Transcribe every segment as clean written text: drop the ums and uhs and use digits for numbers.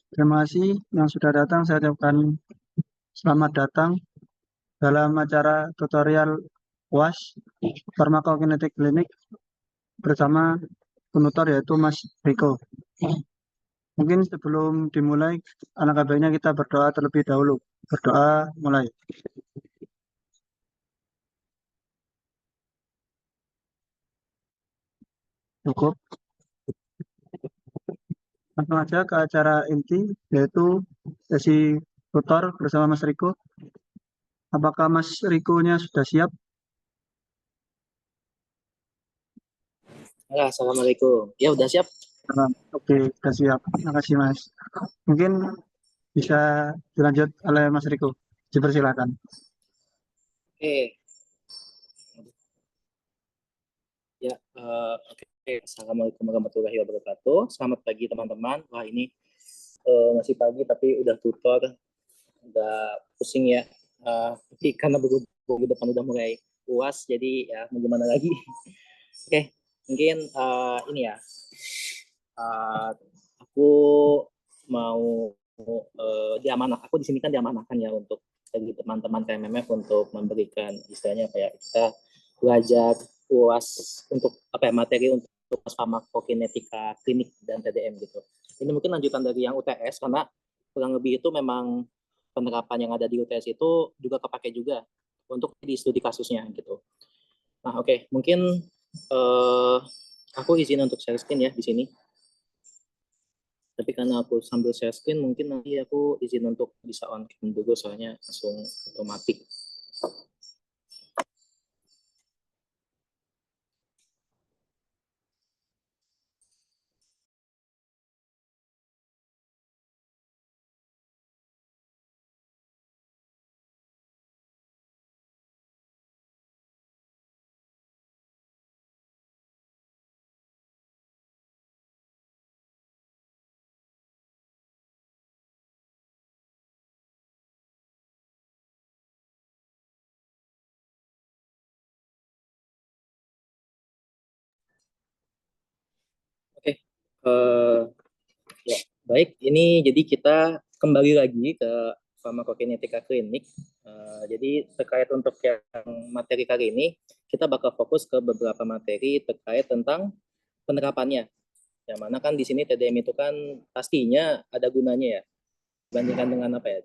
Terima kasih yang sudah datang. Saya ucapkan selamat datang dalam acara tutorial UAS Farmakokinetik Klinik bersama tutor yaitu Mas Riko. Mungkin sebelum dimulai, alangkah baiknya kita berdoa terlebih dahulu. Berdoa mulai. Cukup. Langsung aja ke acara inti yaitu sesi tutor bersama Mas Riko. Apakah Mas Riko-nya sudah siap? Ya, Assalamualaikum. Ya, udah siap? Oke, sudah siap. Terima kasih Mas. Mungkin bisa dilanjut oleh Mas Riko. Dipersilakan. Oke. Ya, oke. Assalamualaikum warahmatullahi wabarakatuh. Selamat pagi, teman-teman. Wah, ini masih pagi, tapi udah tutor. Udah pusing ya. Tapi karena berhubung di depan udah mulai UAS, jadi ya mau gimana lagi. Oke, mungkin ini ya. Uh, aku mau aku di sini kan diamanahkan ya untuk bagi teman-teman KMMF untuk memberikan istilahnya apa ya, kita belajar UAS untuk apa ya, materi untuk farmakokinetika klinik dan TDM gitu. Ini mungkin lanjutan dari yang UTS karena kurang lebih itu memang penerapan yang ada di UTS itu juga kepake juga untuk di studi kasusnya gitu. Nah, oke, mungkin aku izin untuk share screen ya di sini. Tapi karena aku sambil share screen, mungkin nanti aku izin untuk bisa on cam dulu, soalnya langsung otomatis. Oke, ya baik. Ini jadi kita kembali lagi ke farmakokinetika klinik. Jadi terkait untuk yang materi kali ini, kita bakal fokus ke beberapa materi terkait tentang penerapannya. Yang mana kan di sini TDM itu kan pastinya ada gunanya ya. Dibandingkan dengan apa ya,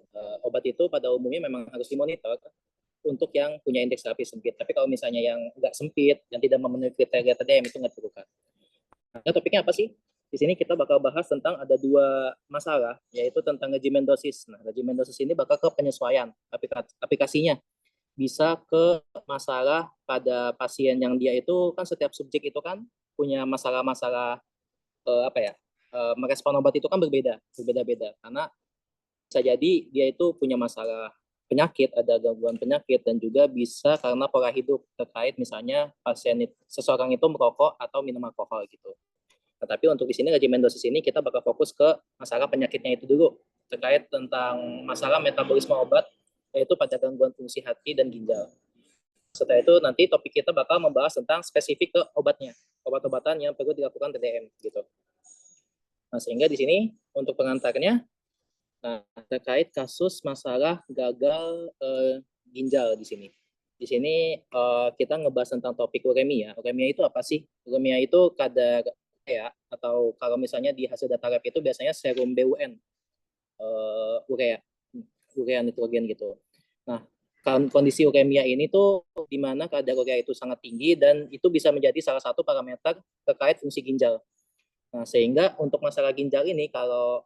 obat itu pada umumnya memang harus dimonitor untuk yang punya indeks terapi sempit. Tapi kalau misalnya yang nggak sempit, yang tidak memenuhi kriteria TDM itu nggak diperlukan. Nah, topiknya apa sih? Di sini kita bakal bahas tentang ada dua masalah, yaitu tentang regimen dosis. Nah, regimen dosis ini bakal ke penyesuaian aplikasinya. Bisa ke masalah pada pasien yang dia itu kan setiap subjek itu kan punya masalah-masalah apa ya, merespon obat itu kan berbeda-beda. Karena bisa jadi dia itu punya masalah penyakit, ada gangguan penyakit, dan juga bisa karena pola hidup terkait misalnya seseorang itu merokok atau minum alkohol gitu. Nah, tapi untuk di sini regimen dosis ini kita bakal fokus ke masalah penyakitnya itu dulu, terkait tentang masalah metabolisme obat, yaitu pada gangguan fungsi hati dan ginjal. Setelah itu nanti topik kita bakal membahas tentang spesifik ke obatnya, obat-obatan yang perlu dilakukan TDM gitu. Nah, sehingga di sini untuk pengantarnya, nah, terkait kasus masalah gagal ginjal di sini. Di sini kita ngebahas tentang topik uremia. Uremia itu apa sih? Uremia itu kadar ya, atau kalau misalnya di hasil data lab itu biasanya serum BUN, urea, urea nitrogen gitu. Nah, kondisi uremia ini tuh di mana kadar urea itu sangat tinggi dan itu bisa menjadi salah satu parameter terkait fungsi ginjal. Nah, sehingga untuk masalah ginjal ini kalau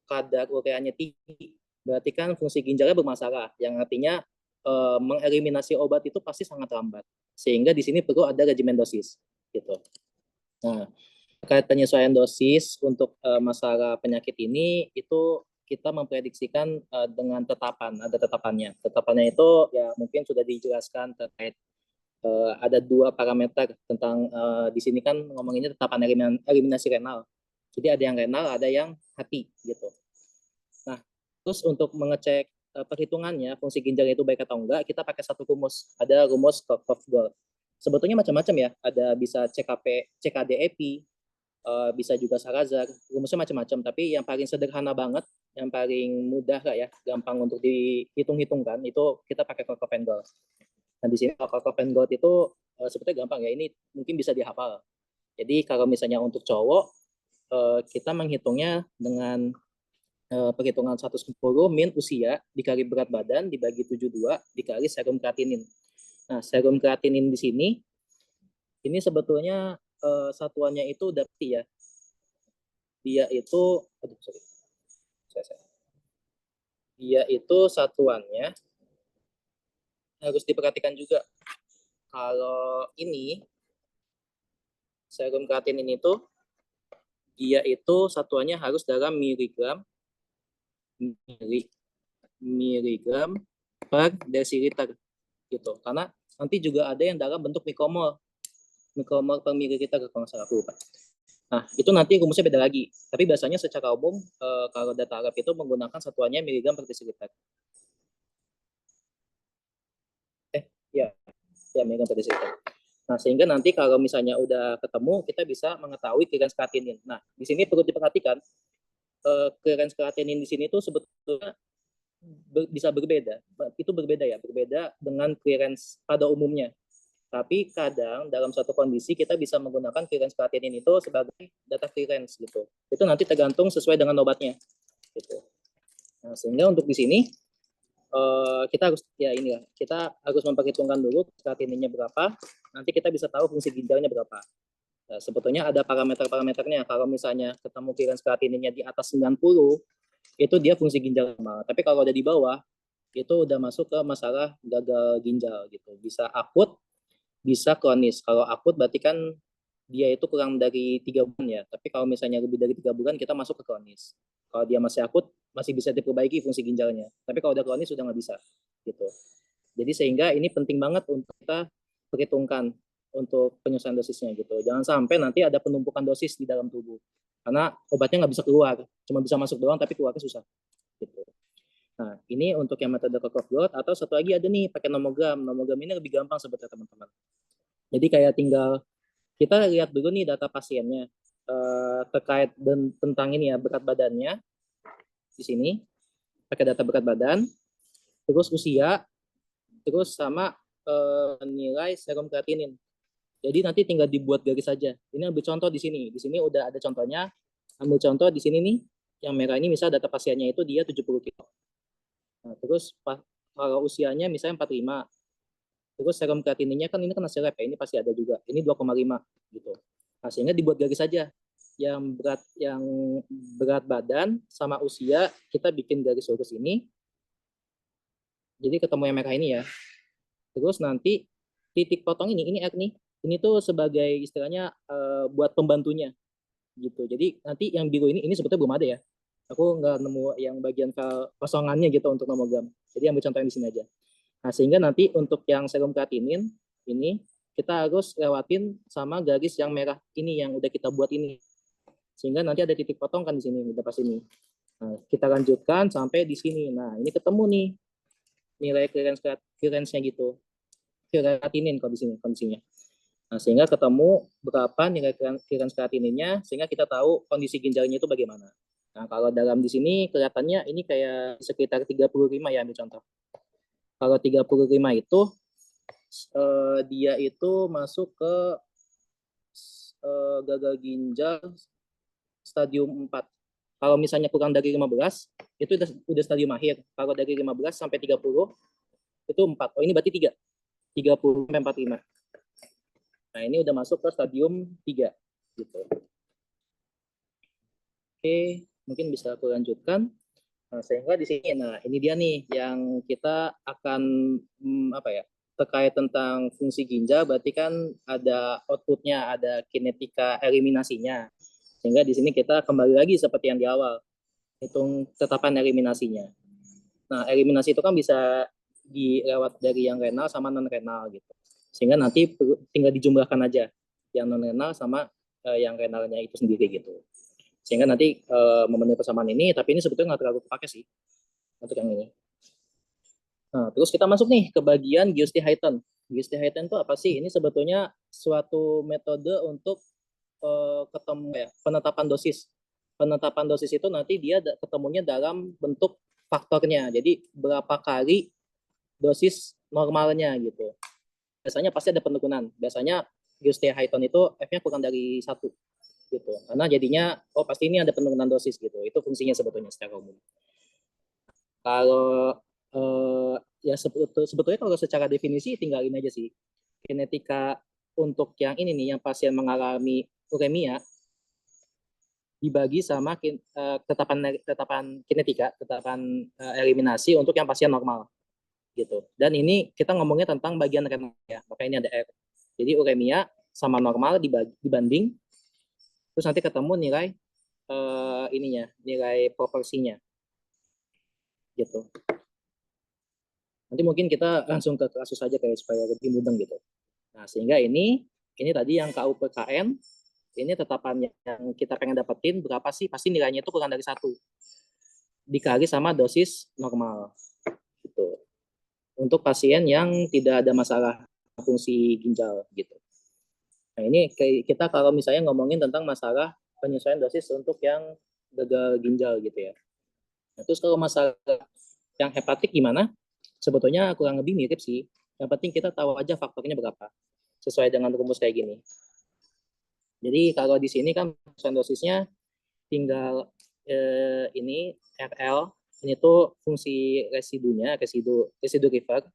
kadar ureanya tinggi, berarti kan fungsi ginjalnya bermasalah, yang artinya mengeliminasi obat itu pasti sangat lambat. Sehingga di sini perlu ada regimen dosis gitu. Nah, terkait penyesuaian dosis untuk masalah penyakit ini itu kita memprediksikan dengan tetapan, ada tetapannya. Tetapannya itu ya mungkin sudah dijelaskan terkait ada dua parameter tentang di sini kan ngomonginnya tetapan eliminasi renal. Jadi ada yang renal, ada yang hati gitu. Nah, terus untuk mengecek perhitungannya fungsi ginjal itu baik atau enggak, kita pakai satu rumus. Ada rumus Kirchhoff-Gall. Sebetulnya macam-macam ya. Ada bisa CKP, CKD-EPI, bisa juga Salazar, rumusnya macam-macam, tapi yang paling sederhana banget, yang paling mudah lah ya, gampang untuk dihitung-hitungkan, itu kita pakai Cock and Gold. Nah di sini Cock and Gold itu sebetulnya gampang ya, ini mungkin bisa dihafal. Jadi kalau misalnya untuk cowok, kita menghitungnya dengan perhitungan 110 min usia dikali berat badan dibagi 72 dikali serum kreatinin. Nah serum kreatinin di sini, ini sebetulnya satuannya itu udah pasti ya. Dia itu, aduh sorry, dia itu satuannya harus diperhatikan juga. Kalau ini serum kreatinin itu, dia itu satuannya harus dalam miligram per desiliter gitu. Karena nanti juga ada yang dalam bentuk mikromol per mililiter kalau nggak salah, aku lupa. Nah, itu nanti rumusnya beda lagi. Tapi biasanya secara umum, kalau data Arab itu menggunakan satuannya miligram per desiliter. Ya, miligram per desiliter. Nah, sehingga nanti kalau misalnya udah ketemu, kita bisa mengetahui clearance kreatinin. Nah, di sini perlu diperhatikan, clearance kreatinin di sini itu sebetulnya bisa berbeda. Itu berbeda ya, berbeda dengan clearance pada umumnya. Tapi kadang dalam satu kondisi kita bisa menggunakan clearance kreatinin itu sebagai data clearance gitu. Itu nanti tergantung sesuai dengan obatnya. Gitu. Nah, sehingga untuk di sini kita harus kita harus memperhitungkan dulu kreatininnya berapa. Nanti kita bisa tahu fungsi ginjalnya berapa. Nah, sebetulnya ada parameter-parameternya. Kalau misalnya ketemu clearance kreatininnya di atas 90, itu dia fungsi ginjal normal. Tapi kalau ada di bawah, itu udah masuk ke masalah gagal ginjal gitu. Bisa akut, bisa kronis. Kalau akut berarti kan dia itu kurang dari 3 bulan ya. Tapi kalau misalnya lebih dari 3 bulan, kita masuk ke kronis. Kalau dia masih akut, masih bisa diperbaiki fungsi ginjalnya. Tapi kalau udah kronis, sudah nggak bisa. Gitu. Jadi sehingga ini penting banget untuk kita perhitungkan untuk penyesuaian dosisnya gitu. Jangan sampai nanti ada penumpukan dosis di dalam tubuh. Karena obatnya nggak bisa keluar. Cuma bisa masuk doang, tapi keluarnya susah. Gitu. Nah, ini untuk yang metode Cock and Gold, atau satu lagi ada nih pakai nomogram. Nomogram ini lebih gampang sebetulnya teman-teman. Jadi kayak tinggal kita lihat dulu nih data pasiennya terkait tentang ini ya, berat badannya di sini, pakai data berat badan, terus usia, terus sama nilai serum kreatinin. Jadi nanti tinggal dibuat garis saja. Ini ambil contoh di sini. Di sini udah ada contohnya. Ambil contoh di sini nih, yang merah ini misal data pasiennya itu dia 70 kilo. Nah, terus kalau usianya misalnya 45, terus serum kreatininnya kan ini kan hasil lab ya, ini pasti ada juga. Ini 2,5 gitu. Nah, sehingga dibuat garis saja. Yang berat badan sama usia kita bikin garis lurus ini. Jadi ketemu yang merah ini ya. Terus nanti titik potong ini R nih. Ini tuh sebagai istilahnya buat pembantunya gitu. Jadi nanti yang biru ini sebetulnya belum ada ya. Aku nggak nemu yang bagian kosongannya gitu untuk nomogram. Jadi ambil contoh yang di sini aja. Nah, sehingga nanti untuk yang serum kreatinin ini kita harus lewatin sama garis yang merah ini yang udah kita buat ini. Sehingga nanti ada titik potong kan di sini, udah pas ini. Nah, kita lanjutkan sampai di sini. Nah, ini ketemu nih nilai clearance-nya gitu. Kreatinin kalau di sini kondisinya. Nah, sehingga ketemu berapa nilai clearance kreatininnya, sehingga kita tahu kondisi ginjalnya itu bagaimana. Nah, kalau dalam di sini kelihatannya ini kayak sekitar 35 ya, ambil contoh. Kalau 35 itu dia itu masuk ke gagal ginjal stadium 4. Kalau misalnya kurang dari 15, itu udah stadium akhir. Kalau dari 15 sampai 30, itu 4. Oh, ini berarti 3. 30 sampai 45. Nah, ini udah masuk ke stadium 3. Gitu. Oke, mungkin bisa aku lanjutkan. Nah, sehingga di sini, nah ini dia nih yang kita akan terkait tentang fungsi ginjal, berarti kan ada outputnya, ada kinetika eliminasinya. Sehingga di sini kita kembali lagi seperti yang di awal, hitung tetapan eliminasinya. Nah, eliminasi itu kan bisa dilewat dari yang renal sama non renal gitu. Sehingga nanti tinggal dijumlahkan aja yang non renal sama yang renalnya itu sendiri gitu. Sehingga nanti memenuhi persamaan ini, tapi ini sebetulnya nggak terlalu kepake sih untuk yang ini. Nah, terus kita masuk nih ke bagian Giusty Heighten. Giusty Heighten itu apa sih? Ini sebetulnya suatu metode untuk ketemu ya, penetapan dosis. Penetapan dosis itu nanti dia ketemunya dalam bentuk faktornya. Jadi berapa kali dosis normalnya gitu. Biasanya pasti ada penurunan. Biasanya Hyton itu F-nya kurang dari 1 gitu. Karena jadinya oh pasti ini ada penurunan dosis gitu. Itu fungsinya sebetulnya secara umum. Kalau ya sebetulnya kalau secara definisi tinggal ini aja sih. Kinetika untuk yang ini nih, yang pasien mengalami uremia dibagi sama tetapan kinetika, tetapan eliminasi untuk yang pasien normal gitu. Dan ini kita ngomongnya tentang bagian renal ya, makanya ini ada R. Jadi uremia sama normal dibanding, terus nanti ketemu nilai nilai proporsinya gitu. Nanti mungkin kita langsung ke kasus saja kayak supaya lebih mudah gitu. Nah, sehingga ini tadi yang KUPKN, ini tetapan yang kita pengen dapetin berapa sih? Pasti nilainya itu kurang dari 1. Dikali sama dosis normal. Gitu. Untuk pasien yang tidak ada masalah fungsi ginjal gitu. Nah, ini kita kalau misalnya ngomongin tentang masalah penyesuaian dosis untuk yang gagal ginjal gitu ya. Nah, terus kalau masalah yang hepatik gimana? Sebetulnya kurang lebih mirip sih. Yang penting kita tahu aja faktornya berapa. Sesuai dengan rumus kayak gini. Jadi kalau di sini kan dosisnya tinggal ini RL, ini tuh fungsi residunya, residu river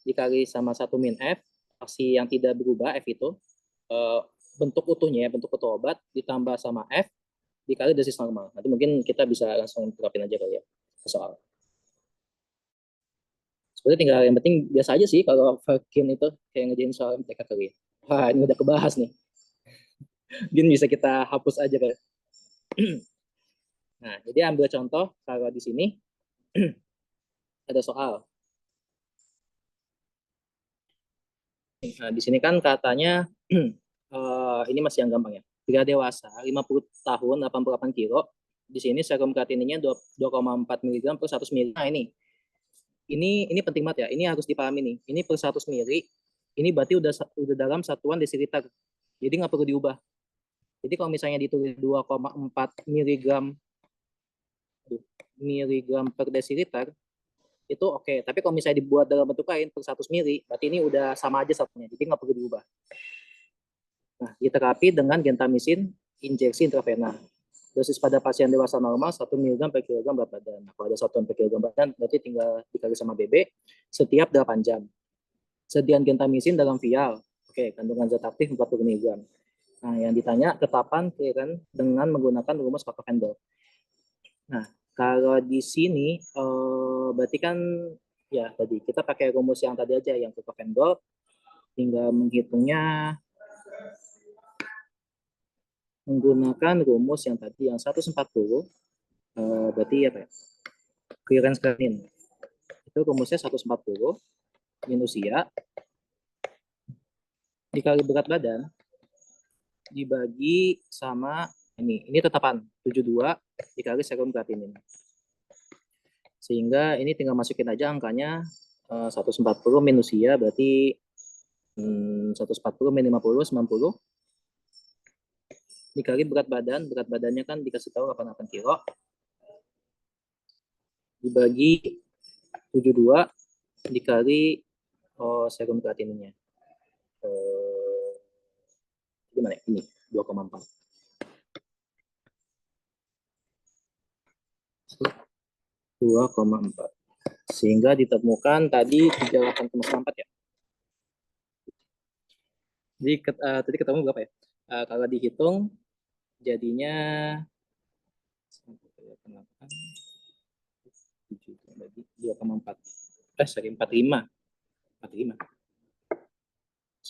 dikali sama 1 min F, aksi yang tidak berubah F itu, bentuk utuhnya, bentuk utuh obat ditambah sama F dikali dosis normal. Nanti mungkin kita bisa langsung terapin aja kali ya soal. Sebenarnya tinggal yang penting biasa aja sih kalau Virgin itu kayak ngerjain soal MTK kali ya. Wah, ini udah kebahas nih. Mungkin bisa kita hapus aja kali. Nah, jadi ambil contoh kalau di sini ada soal. Nah, di sini kan katanya ini masih yang gampang ya. Pria dewasa 50 tahun 88 kilo. Di sini serum kreatininya 2,4 mg per 100 ml. Nah, ini penting banget ya. Ini harus dipahami nih. Ini per 100 ml. Ini berarti udah dalam satuan desiliter. Jadi nggak perlu diubah. Jadi kalau misalnya ditulis 2,4 mg per desiliter itu oke. Tapi kalau misalnya dibuat dalam bentuk lain per 100 ml, berarti ini udah sama aja satunya. Jadi nggak perlu diubah. Nah, diterapi dengan gentamisin injeksi intravena. Dosis pada pasien dewasa normal 1 mg per kilogram berat badan. Nah, kalau ada 1 per kilogram berat badan, berarti tinggal dikali sama BB setiap 8 jam. Sediaan gentamisin dalam vial. Oke, kandungan zat aktif 40 mg. Nah, yang ditanya tetapan clearance dengan menggunakan rumus Cocker-Vandel. Nah, kalau di sini berarti kan ya tadi kita pakai rumus yang tadi aja yang Cocker-Vandel, tinggal menghitungnya menggunakan rumus yang tadi yang 140 berarti apa ya? Clearance creatinine. Itu rumusnya 140 minus ya dikali berat badan dibagi sama ini tetapan 72 dikali serum kreatinin. Sehingga ini tinggal masukin aja angkanya 140 minus ya berarti 140 min 50 90 dikali berat badannya kan dikasih tahu 88 kilo dibagi 72 dikali serum kreatininnya. Gimana ya? Ini 2,4. 2,4. Sehingga ditemukan tadi 38,4 ya. Jadi tadi ketemu berapa ya? Kalau dihitung jadinya 2,4. Sorry 45. 45.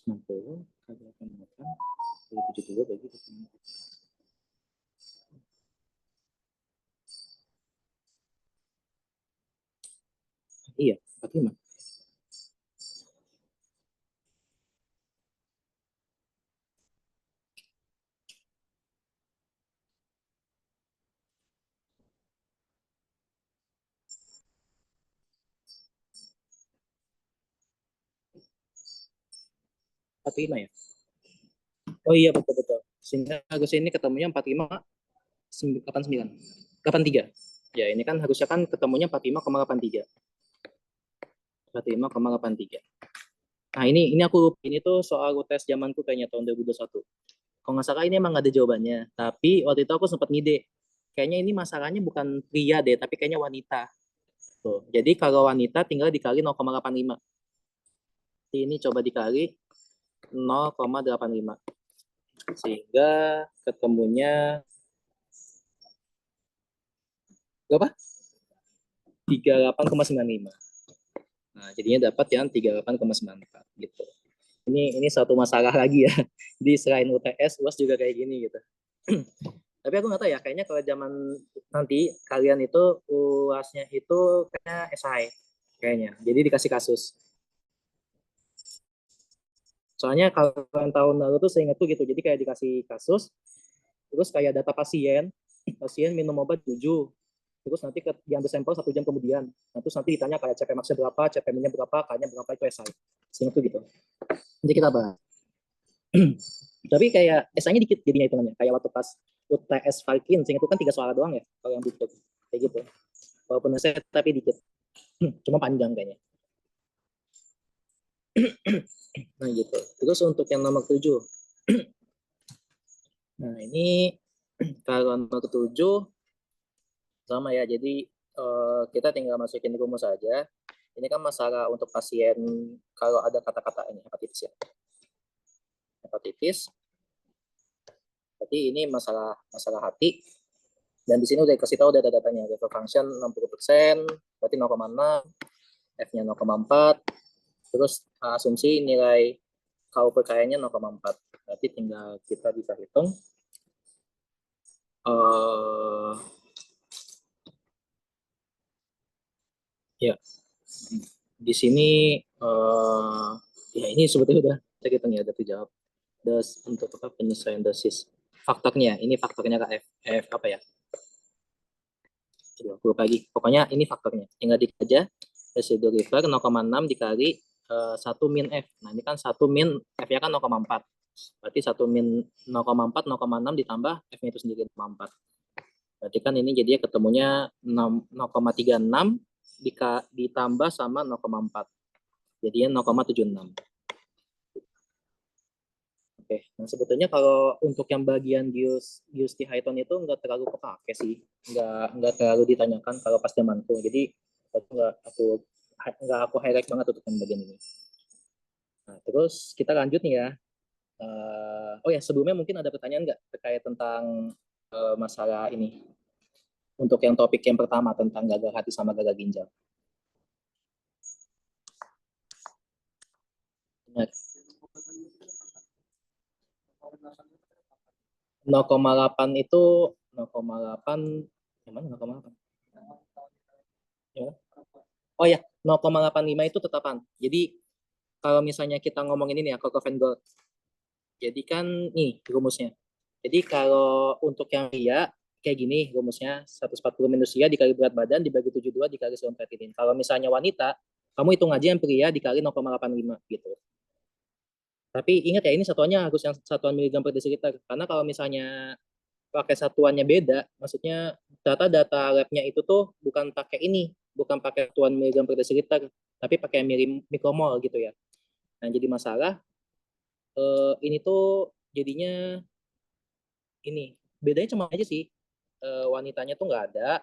90 kali 8 kali 72 bagi 44. Iya, 45. Ya. Oh iya betul. Sehingga harusnya ini ketemunya 45,89. 83. Ya, ini kan harusnya kan ketemunya 45,83. 45,83. Nah, ini aku ini tuh soal UTS zamanku kayaknya tahun 2021. Kalau nggak salah ini emang nggak ada jawabannya. Tapi waktu itu aku sempat ngide. Kayaknya ini masalahnya bukan pria deh, tapi kayaknya wanita. Tuh. Jadi kalau wanita tinggal dikali 0,85. Ini coba dikali 0,85. Sehingga ketemunya berapa? 38,95. Nah, jadinya dapat yang 38,94 gitu. Ini satu masalah lagi ya. Di selain UTS, UAS juga kayak gini gitu. Tapi aku nggak tahu ya, kayaknya kalau zaman nanti kalian itu UASnya itu kayaknya SI kayaknya. Jadi dikasih kasus. Soalnya kalau tahun lalu tuh saya ingat tuh gitu. Jadi kayak dikasih kasus, terus kayak data pasien, pasien minum obat 7, terus nanti diambil sampel 1 jam kemudian. Nah, terus nanti ditanya kayak CP max berapa, CP-nya berapa, K-nya berapa, itu SI. Sehingga tuh gitu. Jadi kita bahas. Tapi kayak SI-nya dikit jadinya hitungannya. Kayak waktu pas UTS Falkin, sehingga itu kan 3 suara doang ya, kalau yang dikit. Kayak gitu. Walaupun saya tapi dikit. Cuma panjang kayaknya. Nah gitu. Terus untuk yang nomor 7. Nah ini kalau nomor 7 sama ya. Jadi kita tinggal masukin rumus saja. Ini kan masalah untuk pasien kalau ada kata-kata ini hepatitis ya. Hepatitis. Jadi ini masalah hati. Dan di sini udah dikasih tahu data-datanya. Liver function 60%, berarti 0,6, F-nya 0,4. Terus asumsi nilai KUPKN-nya 0,4. Berarti tinggal kita bisa hitung. Ya, di sini ya ini sebetulnya udah kita hitung ya, udah dijawab. Untuk apa penyesuaian dosis. Faktornya, ini faktornya F, apa ya? Coba aku lagi. Pokoknya ini faktornya. Tinggal dikit aja. Residu liver 0,6 dikali 1 min F. Nah, ini kan 1 min F-nya kan 0,4. Berarti 1 min 0,4, 0,6 ditambah F-nya itu sendiri 0,4. Berarti kan ini jadinya ketemunya 0,36 ditambah sama 0,4. Jadinya 0,76. Oke, nah sebetulnya kalau untuk yang bagian Giusti Hyton itu nggak terlalu kepake sih, nggak terlalu ditanyakan kalau pas zamanku. Jadi nggak aku highlight banget untuk yang bagian ini. Nah, terus kita lanjut nih ya. Oh ya, sebelumnya mungkin ada pertanyaan nggak terkait tentang masalah ini? Untuk yang topik yang pertama tentang gagal hati sama gagal ginjal. Ingat. 0,8 itu 0,8 yang mana 0,8? Ya. Oh ya, 0,85 itu tetapan. Jadi kalau misalnya kita ngomongin ini ya, Coco Gold. Jadi kan nih rumusnya. Jadi kalau untuk yang pria kayak gini rumusnya 140 manusia dikali berat badan dibagi 72 dikali serum creatinine. Kalau misalnya wanita, kamu hitung aja yang pria dikali 0,85 gitu. Tapi ingat ya ini satuannya harus yang satuan miligram per desiliter. Karena kalau misalnya pakai satuannya beda, maksudnya data labnya itu tuh bukan pakai ini, bukan pakai satuan miligram per desiliter, tapi pakai mikromol gitu ya. Nah jadi masalah ini tuh jadinya ini bedanya cuma aja sih wanitanya tuh nggak ada,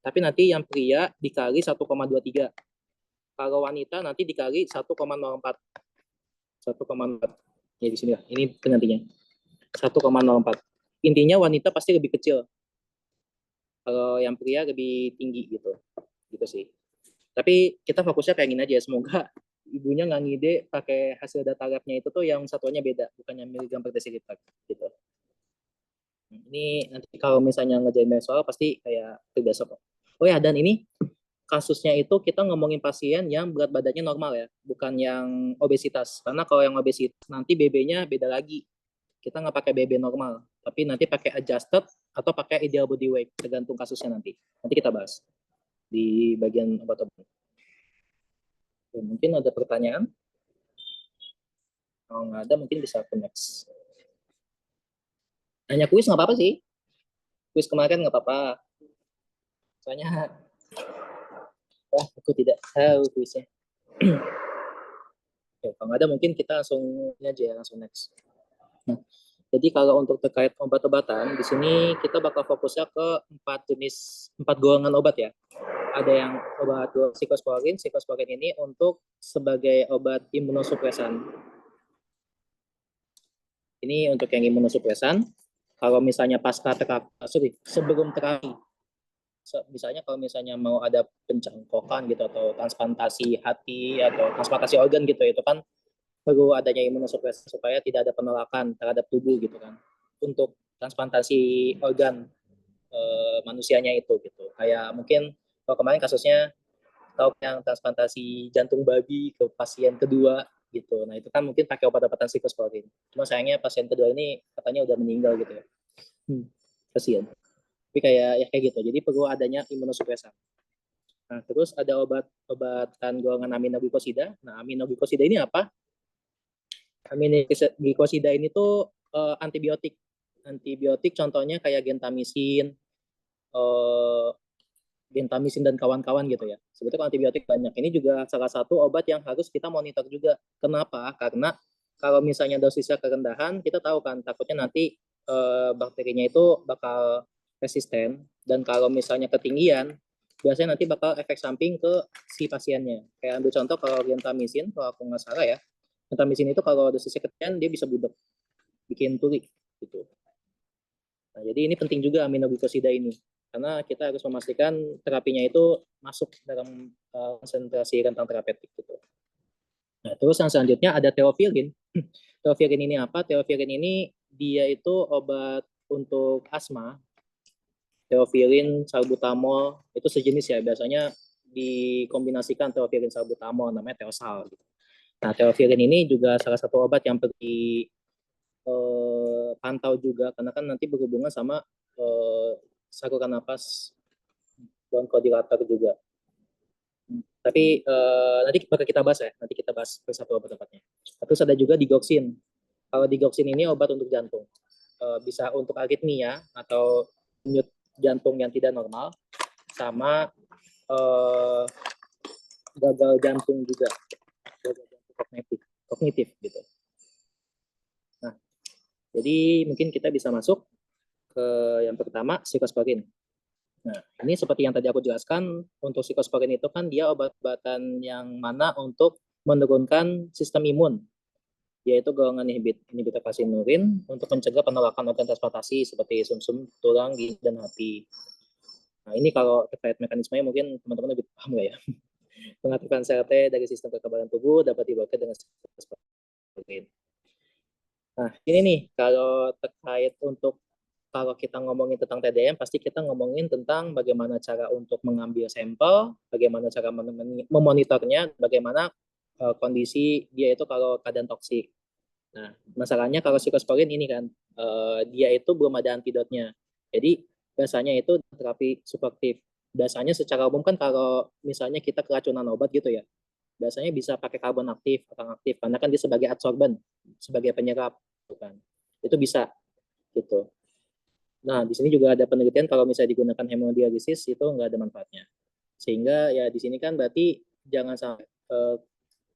tapi nanti yang pria dikali 1,23. Kalau wanita nanti dikali 1,04. 1,04. Ya di sini lah. Ini penggantinya. 1,04. Intinya wanita pasti lebih kecil. Kalau yang pria lebih tinggi gitu. Gitu sih. Tapi kita fokusnya kayak gini aja. Semoga ibunya nggak ngide pakai hasil data labnya itu tuh yang satuannya beda, bukannya miligram per desiliter gitu. Ini nanti kalau misalnya ngerjain soal pasti kayak terbiasa kok. Oh ya, dan ini kasusnya itu kita ngomongin pasien yang berat badannya normal ya, bukan yang obesitas. Karena kalau yang obesitas nanti BB-nya beda lagi. Kita nggak pakai BB normal, tapi nanti pakai adjusted atau pakai ideal body weight, tergantung kasusnya nanti. Nanti kita bahas di bagian obat-obatan. Mungkin ada pertanyaan? Kalau nggak ada mungkin bisa ke next. Nanya kuis nggak apa-apa sih. Kuis kemarin nggak apa-apa. Soalnya, aku tidak tahu kuisnya. Ya, kalau nggak ada mungkin kita langsung ini aja ya, langsung next. Nah, jadi kalau untuk terkait obat-obatan, di sini kita bakal fokusnya ke 4 jenis, 4 golongan obat ya. Ada yang obat psikosporin. Psikosporin ini untuk sebagai obat imunosupresan. Ini untuk yang imunosupresan. Kalau misalnya sebelum terapi, misalnya kalau misalnya mau ada pencangkokan gitu atau transplantasi hati atau transplantasi organ gitu, itu kan perlu adanya imunosupresan supaya tidak ada penolakan terhadap tubuh gitu kan. Untuk transplantasi organ manusianya itu gitu. Kayak mungkin kalau kemarin kasusnya tahu yang transplantasi jantung babi ke pasien kedua gitu. Nah, itu kan mungkin pakai obat-obatan siklosporin. Cuma sayangnya pasien kedua ini katanya udah meninggal gitu ya. Kasihan. Tapi kayak ya kayak gitu. Jadi perlu adanya imunosupresan. Nah, terus ada obat-obatan golongan aminoglikosida. Nah, aminoglikosida ini apa? Aminoglikosida ini tuh antibiotik. Antibiotik contohnya kayak gentamisin, gentamisin dan kawan-kawan gitu ya. Sebetulnya antibiotik banyak. Ini juga salah satu obat yang harus kita monitor juga. Kenapa? Karena kalau misalnya dosisnya kerendahan, kita tahu kan takutnya nanti bakterinya itu bakal resisten, dan kalau misalnya ketinggian, biasanya nanti bakal efek samping ke si pasiennya. Kayak ambil contoh kalau gentamisin, kalau aku nggak salah ya, gentamisin itu kalau dosisnya ketinggian dia bisa budak, bikin tuli gitu. Nah, jadi ini penting juga aminoglikosida ini, karena kita harus memastikan terapinya itu masuk dalam konsentrasi rentang terapeutik gitu. Nah, terus yang selanjutnya ada teofilin. Teofilin ini apa? Teofilin ini dia itu obat untuk asma. Teofilin, salbutamol itu sejenis ya. Biasanya dikombinasikan teofilin salbutamol, namanya teosal. Nah, teofilin ini juga salah satu obat yang perlu pantau juga, karena kan nanti berhubungan sama saluran napas bronchodilator juga. Tapi nanti bakal kita bahas ya, nanti kita bahas persatu obat-obatnya. Terus ada juga digoxin. Kalau digoxin ini obat untuk jantung. Bisa untuk aritmia atau denyut jantung yang tidak normal, sama gagal jantung juga, gagal jantung kognitif gitu. Nah, jadi mungkin kita bisa masuk ke yang pertama, siklosporin. Nah, ini seperti yang tadi aku jelaskan, untuk siklosporin itu kan dia obat-obatan yang mana untuk menurunkan sistem imun, yaitu golongan inhibitor kalsinurin untuk mencegah penolakan organ transplantasi seperti sumsum, tulang, gizi, dan hati. Nah, ini kalau terkait mekanismenya mungkin teman-teman lebih paham nggak ya? Pengaturan sel T dari sistem kekebalan tubuh dapat dibaca dengan siklosporin. Nah, ini nih, kalau terkait untuk kalau kita ngomongin tentang TDM, pasti kita ngomongin tentang bagaimana cara untuk mengambil sampel, bagaimana cara memonitornya, bagaimana kondisi dia itu kalau keadaan toksik. Nah, masalahnya kalau siklosporin ini kan, dia itu belum ada antidotnya. Jadi, biasanya itu terapi suportif. Biasanya secara umum kan kalau misalnya kita keracunan obat gitu ya, biasanya bisa pakai karbon aktif, atau aktif, karena kan dia sebagai adsorben, sebagai penyerap, bukan? Itu bisa, gitu. Nah, di sini juga ada penelitian kalau misalnya digunakan hemodialisis itu nggak ada manfaatnya. Sehingga ya di sini kan berarti jangan sampai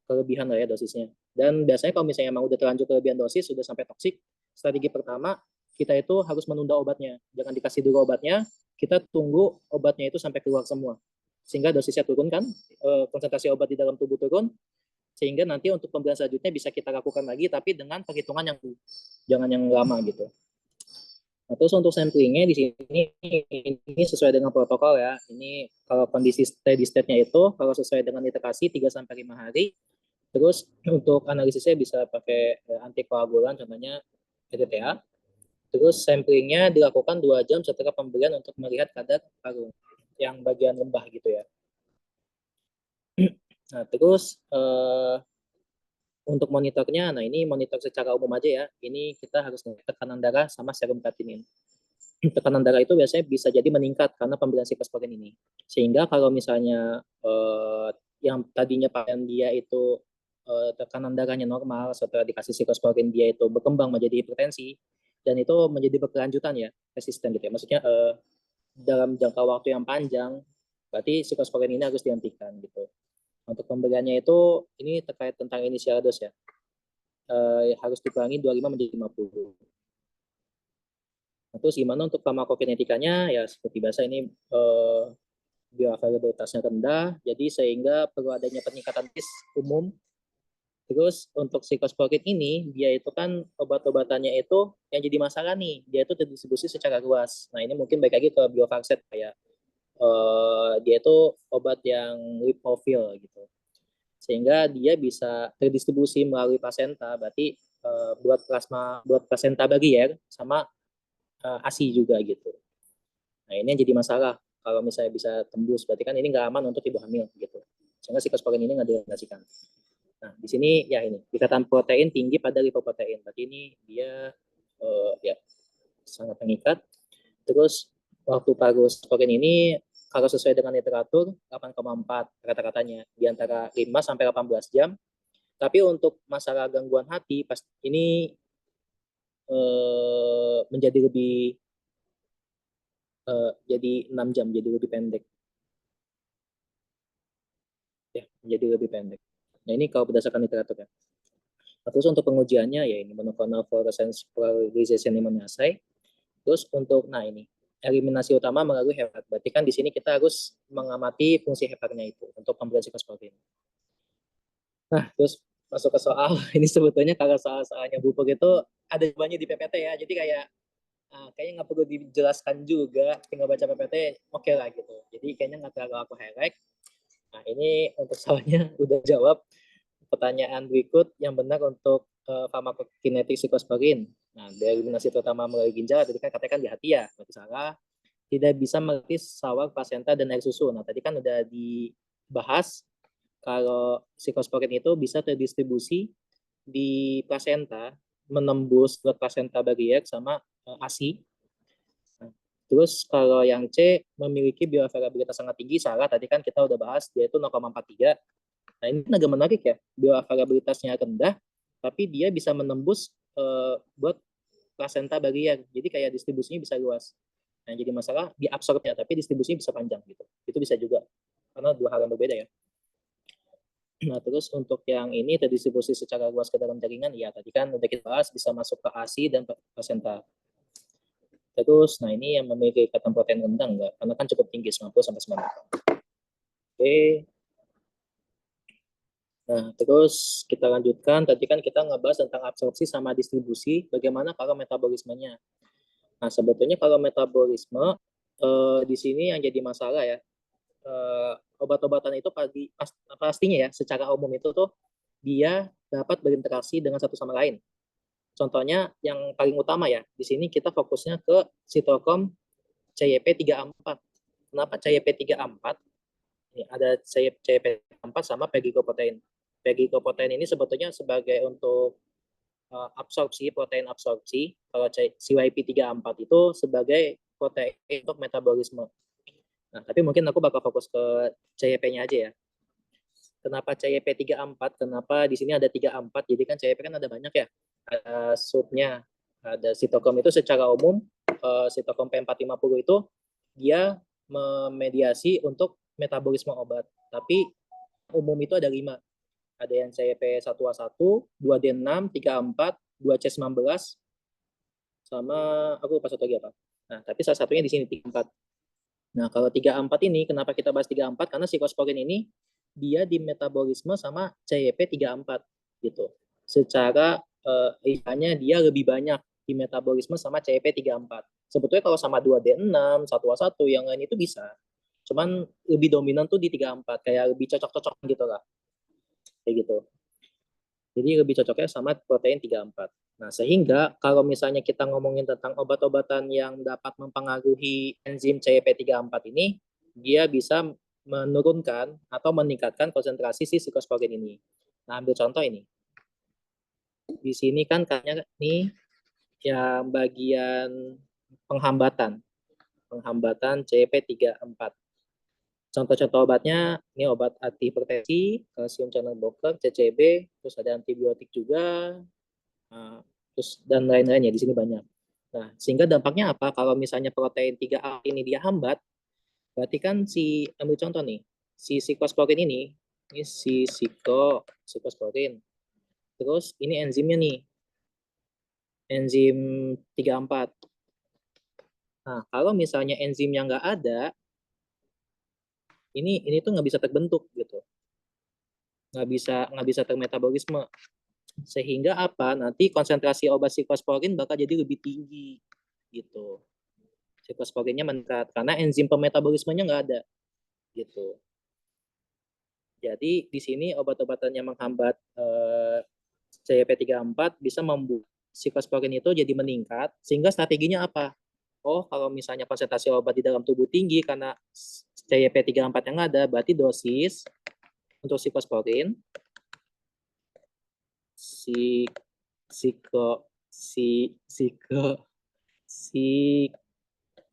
kelebihan lah ya dosisnya. Dan biasanya kalau misalnya mau udah terlanjur kelebihan dosis, sudah sampai toksik, strategi pertama kita itu harus menunda obatnya. Jangan dikasih dulu obatnya, kita tunggu obatnya itu sampai keluar semua. Sehingga dosisnya turun kan, konsentrasi obat di dalam tubuh turun, sehingga nanti untuk pembelian selanjutnya bisa kita lakukan lagi, tapi dengan perhitungan yang jangan yang lama gitu. Nah, terus untuk samplingnya di sini ini sesuai dengan protokol ya. Ini kalau kondisi steady state-nya itu kalau sesuai dengan indikasi 3 sampai 5 hari. Terus untuk analisisnya bisa pakai antikoagulan, contohnya EDTA. Terus samplingnya dilakukan 2 jam setelah pembelian untuk melihat kadar paru yang bagian lembah gitu ya. Nah, terus untuk monitornya, nah ini monitor secara umum aja ya. Ini kita harus tekanan darah sama serum kreatinin. Tekanan darah itu biasanya bisa jadi meningkat karena pemberian siklosporin ini. Sehingga kalau misalnya yang tadinya pasien dia itu tekanan darahnya normal, setelah dikasih siklosporin dia itu berkembang menjadi hipertensi, dan itu menjadi berkelanjutan ya, resisten gitu ya. Maksudnya dalam jangka waktu yang panjang, berarti siklosporin ini harus dihentikan gitu. Untuk pemberiannya itu ini terkait tentang inisial dos ya, harus dikurangi 25 menjadi 50. Terus gimana untuk farmakokinetikanya ya seperti biasa ini bioavailabilitasnya rendah, jadi sehingga perlu adanya peningkatan dosis umum. Terus untuk siklosporin ini, dia itu kan obat-obatannya itu yang jadi masalah nih, dia itu terdistribusi secara luas. Nah ini mungkin baik lagi ke Biofarset kayak dia itu obat yang lipofil gitu, sehingga dia bisa terdistribusi melalui plasenta, berarti buat plasenta bagian sama ASI juga gitu. Nah ini yang jadi masalah kalau misalnya bisa tembus, berarti kan ini nggak aman untuk ibu hamil gitu. Sehingga siklosporin ini nggak direkomendasikan. Nah di sini ya ini ikatan protein tinggi pada lipoprotein, berarti ini dia ya sangat mengikat. Terus waktu parosporin ini kalau sesuai dengan literatur 8,4 kata-katanya di antara 5 sampai 18 jam. Tapi untuk masalah gangguan hati pas ini menjadi lebih jadi 6 jam, jadi lebih pendek. Ya, menjadi lebih pendek. Nah, ini kalau berdasarkan literatur ya. Nah, terus untuk pengujiannya ya ini monoclonal fluorescence polarization immunoassay. Terus untuk nah ini eliminasi utama melalui hepat. Berarti kan di sini kita harus mengamati fungsi hepatnya itu untuk pemberian siklosporin. Nah, terus masuk ke soal ini sebetulnya kalau soal-soalnya Bupuk itu ada jawabannya di PPT ya. Jadi kayak kayaknya nggak perlu dijelaskan juga, tinggal baca PPT oke lah gitu. Jadi kayaknya nggak terlalu aku highlight. Nah, ini untuk soalnya udah jawab pertanyaan berikut yang benar untuk farmakokinetik siklosporin. Nah, dari eliminasi terutama melalui ginjal, tadi kan katakan di hati ya, berarti salah. Tidak bisa melatih sawang plasenta dan air susu. Nah, tadi kan udah dibahas kalau siklosporin itu bisa terdistribusi di plasenta, menembus ke plasenta barier sama ASI. Nah, terus kalau yang C memiliki bioavailabilitas sangat tinggi, salah. Tadi kan kita udah bahas dia itu 0,43. Nah ini agak menarik ya, bioavailabilitasnya rendah, tapi dia bisa menembus buat plasenta barier. Jadi kayak distribusinya bisa luas. Nah jadi masalah di absorbnya, tapi distribusinya bisa panjang gitu. Itu bisa juga, karena dua hal yang berbeda ya. Nah terus untuk yang ini terdistribusi secara luas ke dalam jaringan, ya tadi kan udah kita bahas bisa masuk ke ASI dan plasenta. Terus, nah ini yang memiliki ikatan protein rendah enggak? Karena kan cukup tinggi, 90 sampai 90. Oke. Nah, terus kita lanjutkan. Tadi kan kita ngebahas tentang absorpsi sama distribusi. Bagaimana kalau metabolismenya? Nah, sebetulnya kalau metabolisme di sini yang jadi masalah ya, obat-obatan itu pastinya ya, secara umum itu tuh dia dapat berinteraksi dengan satu sama lain. Contohnya yang paling utama ya, di sini kita fokusnya ke sitokrom CYP3A4. Kenapa CYP3A4? Ini ada CYP4 sama pegikoprotein. Pegikoprotein ini sebetulnya sebagai untuk absorpsi, protein absorpsi. Kalau CYP3A4 itu sebagai protein untuk metabolisme. Nah, tapi mungkin aku bakal fokus ke CYP-nya aja ya. Kenapa CYP3A4? Kenapa di sini ada 3A4? Jadi kan CYP kan ada banyak ya. Ada subnya. Ada sitokrom itu secara umum, sitokrom P450 itu dia memediasi untuk metabolisme obat. Tapi umum itu ada 5. Ada yang CYP1A1, 2D6, 3A4, 2C19, sama aku lupa satu lagi apa. Nah, tapi salah satunya di sini 3A4. Nah, kalau 3A4 ini, kenapa kita bahas 3A4? Karena siklosporin ini dia di metabolisme sama CYP3A4 gitu. Secara istilahnya dia lebih banyak di metabolisme sama CYP3A4. Sebetulnya kalau sama 2D6, 1A1 yang lain itu bisa. Cuman lebih dominan tuh di 3A4, kayak lebih cocok-cocok gitu lah. Kayak gitu. Jadi lebih cocoknya sama protein 3A4. Nah, sehingga kalau misalnya kita ngomongin tentang obat-obatan yang dapat mempengaruhi enzim CYP3A4 ini, dia bisa menurunkan atau meningkatkan konsentrasi si siklosporin ini. Nah, ambil contoh ini. Di sini kan kayaknya ini yang bagian penghambatan CYP3A4. Contoh-contoh obatnya, ini obat antihipertensi, kalsium channel blocker, CCB, terus ada antibiotik juga, terus dan lain-lainnya di sini banyak. Nah, sehingga dampaknya apa? Kalau misalnya protein 3A ini dia hambat, berarti kan ambil contoh nih, si siklosporin ini si siklosporin. Terus ini enzimnya nih, enzim 3A. Nah, kalau misalnya enzimnya nggak ada, ini tuh nggak bisa terbentuk gitu, nggak bisa termetabolisme. Sehingga apa? Nanti konsentrasi obat siklosporin bakal jadi lebih tinggi gitu. Siklosporinnya meningkat karena enzim pemetabolismenya nggak ada gitu. Jadi di sini obat-obatan yang menghambat CYP3A4 bisa membuat siklosporin itu jadi meningkat, sehingga strateginya apa? Oh, kalau misalnya konsentrasi obat di dalam tubuh tinggi karena CYP3A4 yang ada, berarti dosis untuk siklosporin si siko si siko si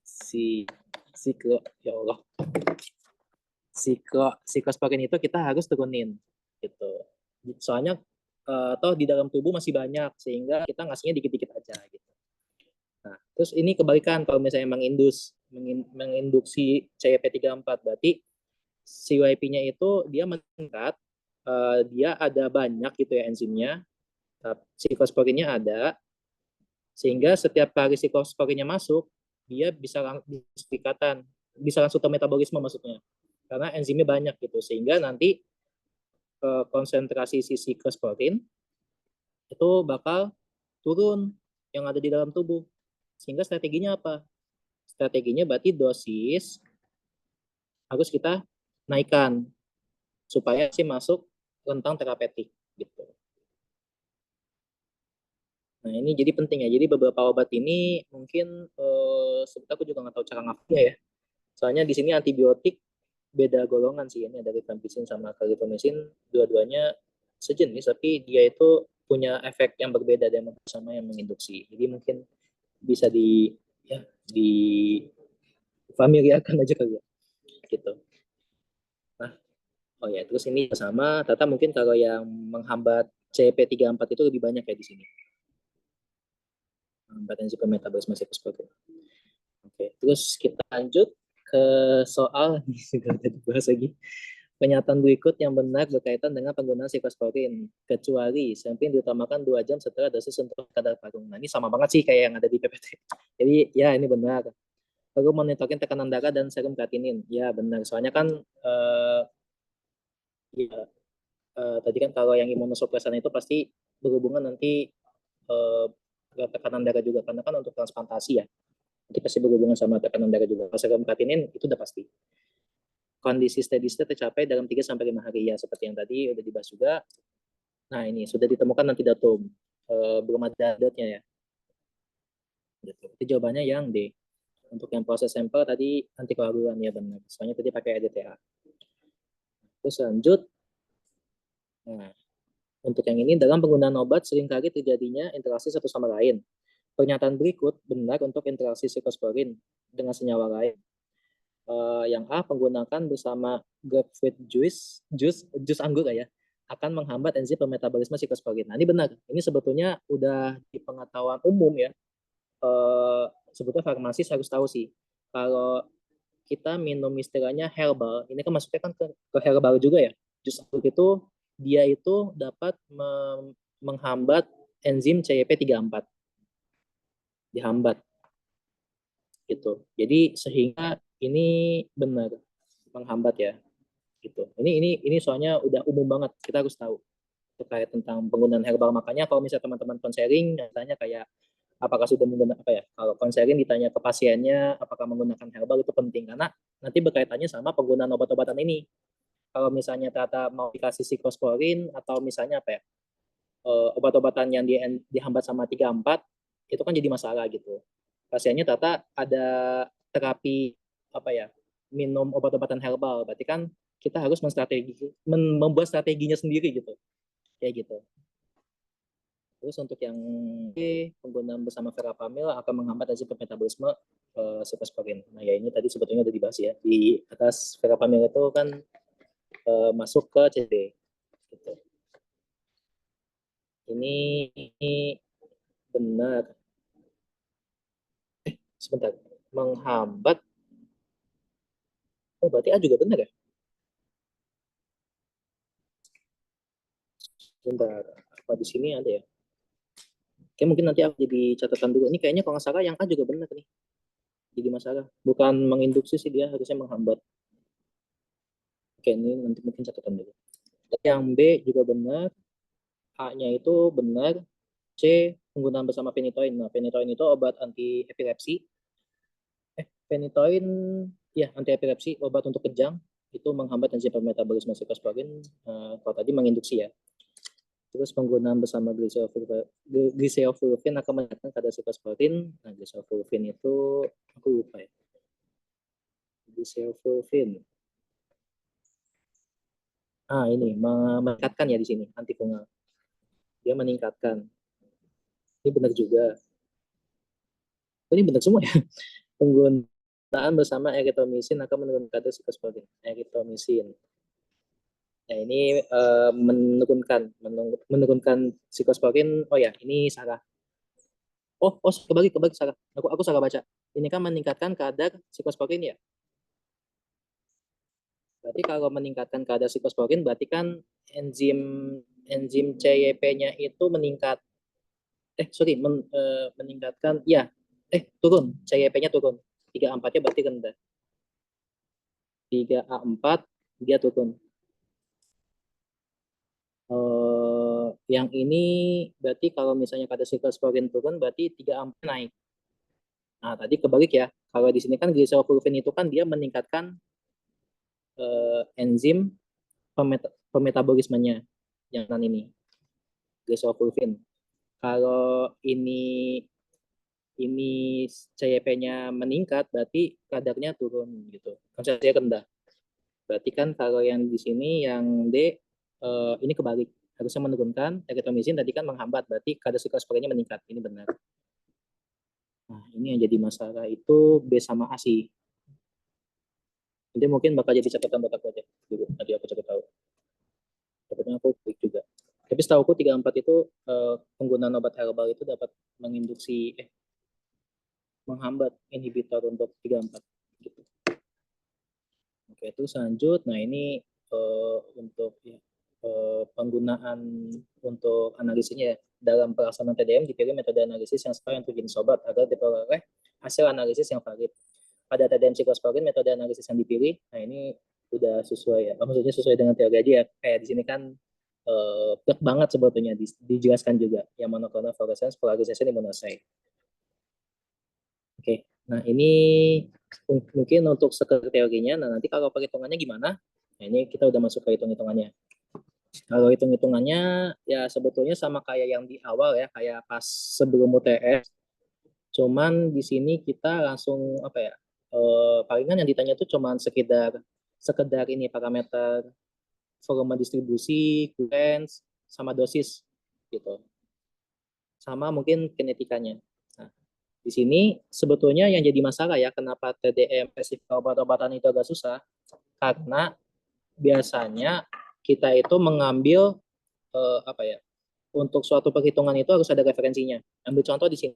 si siko ya Allah siklosporin itu kita harus turunin gitu. Soalnya toh di dalam tubuh masih banyak sehingga kita ngasihnya dikit-dikit aja gitu. Nah, terus ini kebalikan kalau misalnya menginduksi CYP3A4 berarti CYP-nya itu dia meningkat, dia ada banyak gitu ya enzimnya, siklosporinnya ada, sehingga setiap kali siklosporinnya masuk, dia bisa langsung bisa langsung metabolisme maksudnya, karena enzimnya banyak gitu, sehingga nanti konsentrasi si siklosporin itu bakal turun yang ada di dalam tubuh. Sehingga strateginya apa? Strateginya berarti dosis harus kita naikkan supaya si masuk rentang terapeutik gitu. Nah ini jadi penting ya. Jadi beberapa obat ini mungkin sebetulnya aku juga nggak tahu cara ngapnya ya. Soalnya di sini antibiotik beda golongan sih. Ini ada rifampicin sama clarithromycin, dua-duanya sejenis, tapi dia itu punya efek yang berbeda dan sama yang menginduksi. Jadi mungkin bisa di familiarkan aja kali ya gitu. Nah, oh ya, terus ini sama, Tata mungkin kalau yang menghambat CP34 itu lebih banyak ya di sini. Menghambat enzim metabolisme siklosporin. Oke, terus kita lanjut ke soal ini sudah dibahas lagi. Pernyataan berikut yang benar berkaitan dengan penggunaan siklosporin, kecuali samping diutamakan 2 jam setelah dosis untuk kadar paru. Nah, ini sama banget sih kayak yang ada di PPT. Jadi ya ini benar. Perlu monitoring tekanan darah dan serum kreatinin. Ya benar. Soalnya kan ya, tadi kan kalau yang imunosupresan itu pasti berhubungan nanti eh, tekanan darah juga karena kan untuk transplantasi ya. Nanti pasti berhubungan sama tekanan darah juga. Kalau serum kreatinin itu udah pasti. Kondisi steady state tercapai dalam 3 sampai 5 hari ya seperti yang tadi udah dibahas juga. Nah, ini sudah ditemukan antidotum. Belum ada dotnya ya. Gitu. Itu jawabannya yang D. Untuk yang proses sampel tadi antikoagulan ya benar. Soalnya tadi pakai EDTA. Terus lanjut. Nah, untuk yang ini dalam penggunaan obat seringkali terjadinya interaksi satu sama lain. Pernyataan berikut benar untuk interaksi siklosporin dengan senyawa lain. Yang A menggunakan bersama grapefruit jus anggur ya, akan menghambat enzim metabolisme siklosporin. Nah ini benar, ini sebetulnya udah di pengetahuan umum ya. Sebetulnya farmasis harus tahu sih. Kalau kita minum istilahnya herbal, ini kan masuknya kan ke herbal juga ya. Jus anggur itu dia itu dapat menghambat enzim CYP3A4, dihambat gitu. Jadi sehingga ini benar menghambat ya gitu. Ini soalnya udah umum banget, kita harus tahu terkait tentang penggunaan herbal. Makanya kalau misalnya teman-teman konseling tanya kayak apakah sudah menggunakan apa ya? Kalau konseling ditanya ke pasiennya apakah menggunakan herbal itu penting karena nanti berkaitannya sama penggunaan obat-obatan ini. Kalau misalnya Tata mau dikasih siklosporin atau misalnya apa ya? Obat-obatan yang dihambat sama 3-4 itu kan jadi masalah gitu. Pasiennya Tata ada terapi apa ya? Minum obat-obatan herbal, berarti kan kita harus membuat strateginya sendiri gitu. Kayak gitu. Terus untuk yang penggunaan bersama verapamil akan menghambat enzim metabolisme siklosporin. Nah ya ini tadi sebetulnya udah dibahas ya. Di atas verapamil itu kan masuk ke CD. Gitu. Ini benar. sebentar, menghambat. Oh, berarti A juga benar ya? Bentar, apa di sini ada ya? Oke, mungkin nanti aku jadi catatan dulu. Ini kayaknya kalau nggak salah yang A juga benar nih. Jadi masalah. Bukan menginduksi sih, dia harusnya menghambat. Oke, ini nanti mungkin catatan dulu. Yang B juga benar. A-nya itu benar. C, penggunaan bersama phenytoin. Nah, phenytoin itu obat anti epilepsi. Phenytoin, ya anti epilepsi, obat untuk kejang. Itu menghambat enzim metabolisme siklosporin. Kalau tadi menginduksi ya. Terus penggunaan bersama glyceofulvin akan meningkatkan kadar siklosporin. Nah, glyceofulvin itu aku lupa ya. Glyceofulvin. Ini meningkatkan ya di sini antifungal. Dia meningkatkan. Ini benar juga. Ini benar semua ya. Penggunaan bersama erythromycin akan menurunkan kadar siklosporin. Erythromycin. Nah, ini menurunkan siklosporin. Oh ya, ini salah. Oh, kebalik salah. Aku salah baca. Ini kan meningkatkan kadar siklosporin ya. Berarti kalau meningkatkan kadar siklosporin berarti kan enzim CYP-nya itu meningkat. Meningkatkan ya. Turun. CYP-nya turun. 3A4-nya berarti rendah. 3A4 dia turun. Yang ini berarti kalau misalnya kadar siklosporin turun berarti 3A4 naik. Nah, tadi kebalik ya. Kalau di sini kan glyceofulvin itu kan dia meningkatkan enzim pemetabolismenya yang ini glyceofulvin. Kalau ini CYP-nya meningkat berarti kadarnya turun gitu. Konsentrasinya rendah. Berarti kan kalau yang di sini yang D ini kebalik. Harusnya menurunkan, erythromycin tadi kan menghambat, berarti kadar siklosporinnya meningkat. Ini benar. Nah, ini yang jadi masalah itu B sama A sih. Nanti mungkin bakal jadi catatan buat aku aja. Nanti aku cari tahu. Takutnya aku klik juga. Tapi setahu aku 34 itu penggunaan obat herbal itu dapat menghambat inhibitor untuk 34 gitu. Oke, terus lanjut. Nah, ini untuk penggunaan untuk analisisnya dalam pelaksanaan TDM dipilih metode analisis yang sesuai untuk jenis obat agar diperoleh hasil analisis yang valid. Pada TDM siklosporin metode analisis yang dipilih, nah ini udah sesuai ya, maksudnya sesuai dengan teori aja ya. Kayak di sini kan plek banget sebetulnya dijelaskan juga yang monoclonal fluorescence polarization immunocyte. Oke, nah ini mungkin untuk sekedar teorinya. Nah nanti kalau perhitungannya gimana? Nah ini kita udah masuk ke hitung-hitungannya. Kalau hitung-hitungannya ya sebetulnya sama kayak yang di awal ya, kayak pas sebelum UTS. Cuman di sini kita langsung apa ya? Palingan yang ditanya itu cuman sekedar ini parameter volume distribusi, clearance, sama dosis gitu. Sama mungkin kinetikanya. Nah, di sini sebetulnya yang jadi masalah ya kenapa TDM spesifik obat-obatan itu agak susah karena biasanya kita itu mengambil untuk suatu perhitungan itu harus ada referensinya. Ambil contoh di sini.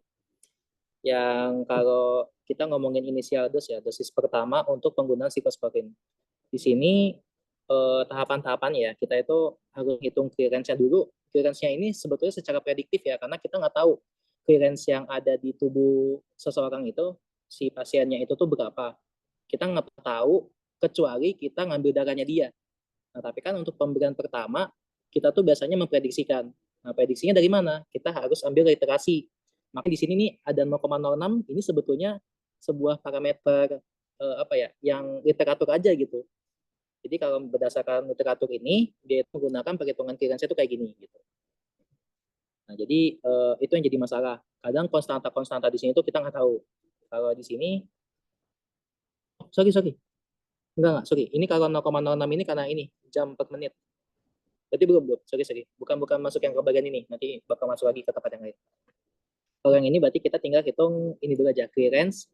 Yang kalau kita ngomongin inisial dose ya, dosis pertama untuk penggunaan siklosporin. Di sini tahapan-tahapan ya, kita itu harus hitung clearance-nya dulu. Clearance-nya ini sebetulnya secara prediktif ya, karena kita nggak tahu clearance yang ada di tubuh seseorang itu, si pasiennya itu tuh berapa. Kita nggak tahu kecuali kita ngambil darahnya dia. Nah, tapi kan untuk pemberian pertama, kita tuh biasanya memprediksikan. Nah, prediksinya dari mana? Kita harus ambil literasi. Maka di sini nih ada 0,06, ini sebetulnya sebuah parameter yang literatur aja gitu. Jadi kalau berdasarkan literatur ini, dia itu menggunakan perhitungan clearance itu kayak gini gitu. Nah, jadi itu yang jadi masalah. Kadang konstanta di sini itu kita nggak tahu. Kalau di sini, sorry. Enggak, sorry. Ini kalau 0,06 ini karena ini, jam per menit. Berarti belum. Sorry. Bukan masuk yang ke bagian ini. Nanti bakal masuk lagi ke tempat yang lain. Kalau yang ini berarti kita tinggal hitung ini dulu aja, clearance.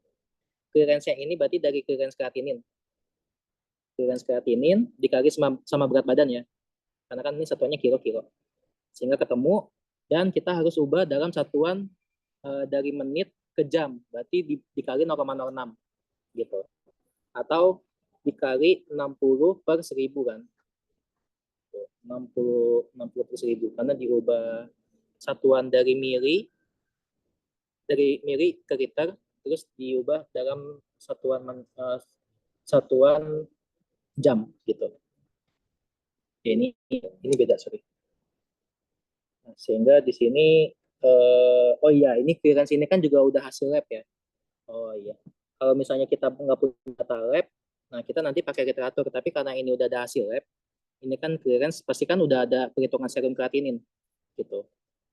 Clearance yang ini berarti dari clearance kreatinin. Clearance kreatinin dikali sama berat badan ya. Karena kan ini satuannya kilo. Sehingga ketemu, dan kita harus ubah dalam satuan dari menit ke jam, berarti dikali 0,06 gitu. Atau dikali 60 per 1000 kan. 60 per 1000 karena diubah satuan dari mili ke liter, terus diubah dalam satuan jam gitu. Ya, ini beda, sorry. Nah, sehingga di sini oh iya, ini clearance ini kan juga udah hasil lab ya. Oh iya. Kalau misalnya kita nggak punya data lab, nah kita nanti pakai literatur. Tapi karena ini udah ada hasil lab, ini kan clearance pasti kan udah ada perhitungan serum kreatinin gitu.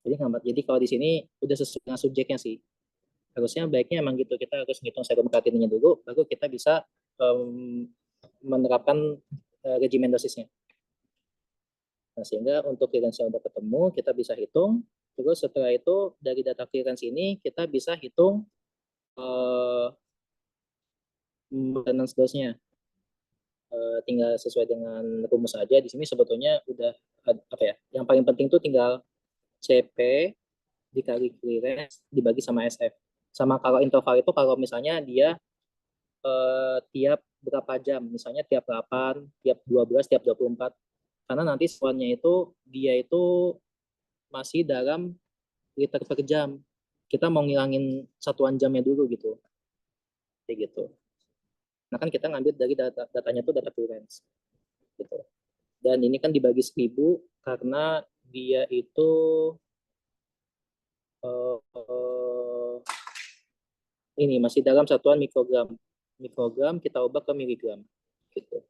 Jadi kalau di sini udah sesuai dengan subjeknya sih. Harusnya baiknya emang gitu, kita harus ngitung serum kreatininnya dulu, baru kita bisa menerapkan regimen dosisnya. Nah, sehingga untuk clearance yang udah ketemu, kita bisa hitung. Terus setelah itu, dari data clearance ini, kita bisa hitung maintenance dose-nya. Tinggal sesuai dengan rumus saja. Di sini sebetulnya udah, apa ya, yang paling penting tuh tinggal CP dikali clearance dibagi sama SF. Sama kalau interval itu, kalau misalnya dia tiap berapa jam, misalnya tiap 8, tiap 12, tiap 24. Karena nanti semuanya itu, dia itu masih dalam liter per jam. Kita mau ngilangin satuan jamnya dulu gitu. Kayak gitu. Nah kan kita ngambil dari datanya itu data clearance. Gitu. Dan ini kan dibagi 1000 karena dia itu ini masih dalam satuan mikrogram. Mikrogram kita ubah ke miligram. Gitu.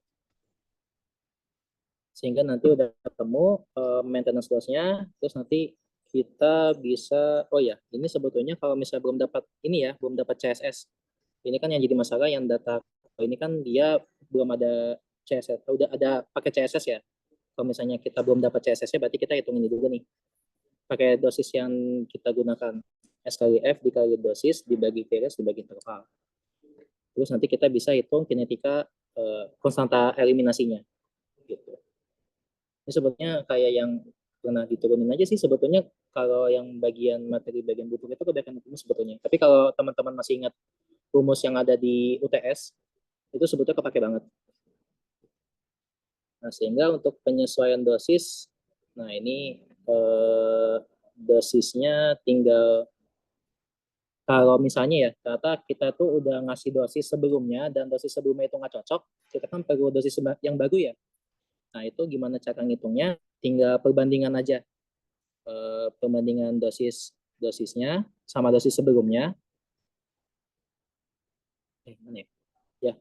Sehingga nanti udah ketemu maintenance dose-nya, terus nanti kita bisa, oh ya, ini sebetulnya kalau misalnya belum dapat ini ya, belum dapat CSS. Ini kan yang jadi masalah yang data ini kan dia belum ada CSS, udah ada pakai CSS ya. Kalau misalnya kita belum dapat CSS-nya, berarti kita hitung ini dulu nih. Pakai dosis yang kita gunakan, S kali F dikali dosis dibagi clearance dibagi interval. Terus nanti kita bisa hitung kinetika konstanta eliminasinya. Gitu. Ini sebetulnya kayak yang pernah diturunin aja sih sebetulnya, kalau yang bagian materi bagian buku itu kebanyakan rumus sebetulnya. Tapi kalau teman-teman masih ingat rumus yang ada di UTS, itu sebetulnya kepake banget. Nah, sehingga untuk penyesuaian dosis, nah ini dosisnya tinggal, kalau misalnya ya, ternyata kita tuh udah ngasih dosis sebelumnya, dan dosis sebelumnya itu nggak cocok, kita kan perlu dosis yang baru ya. Nah, itu gimana cara ngitungnya? Tinggal perbandingan aja. Perbandingan dosisnya sama dosis sebelumnya. Mana ya? Ya,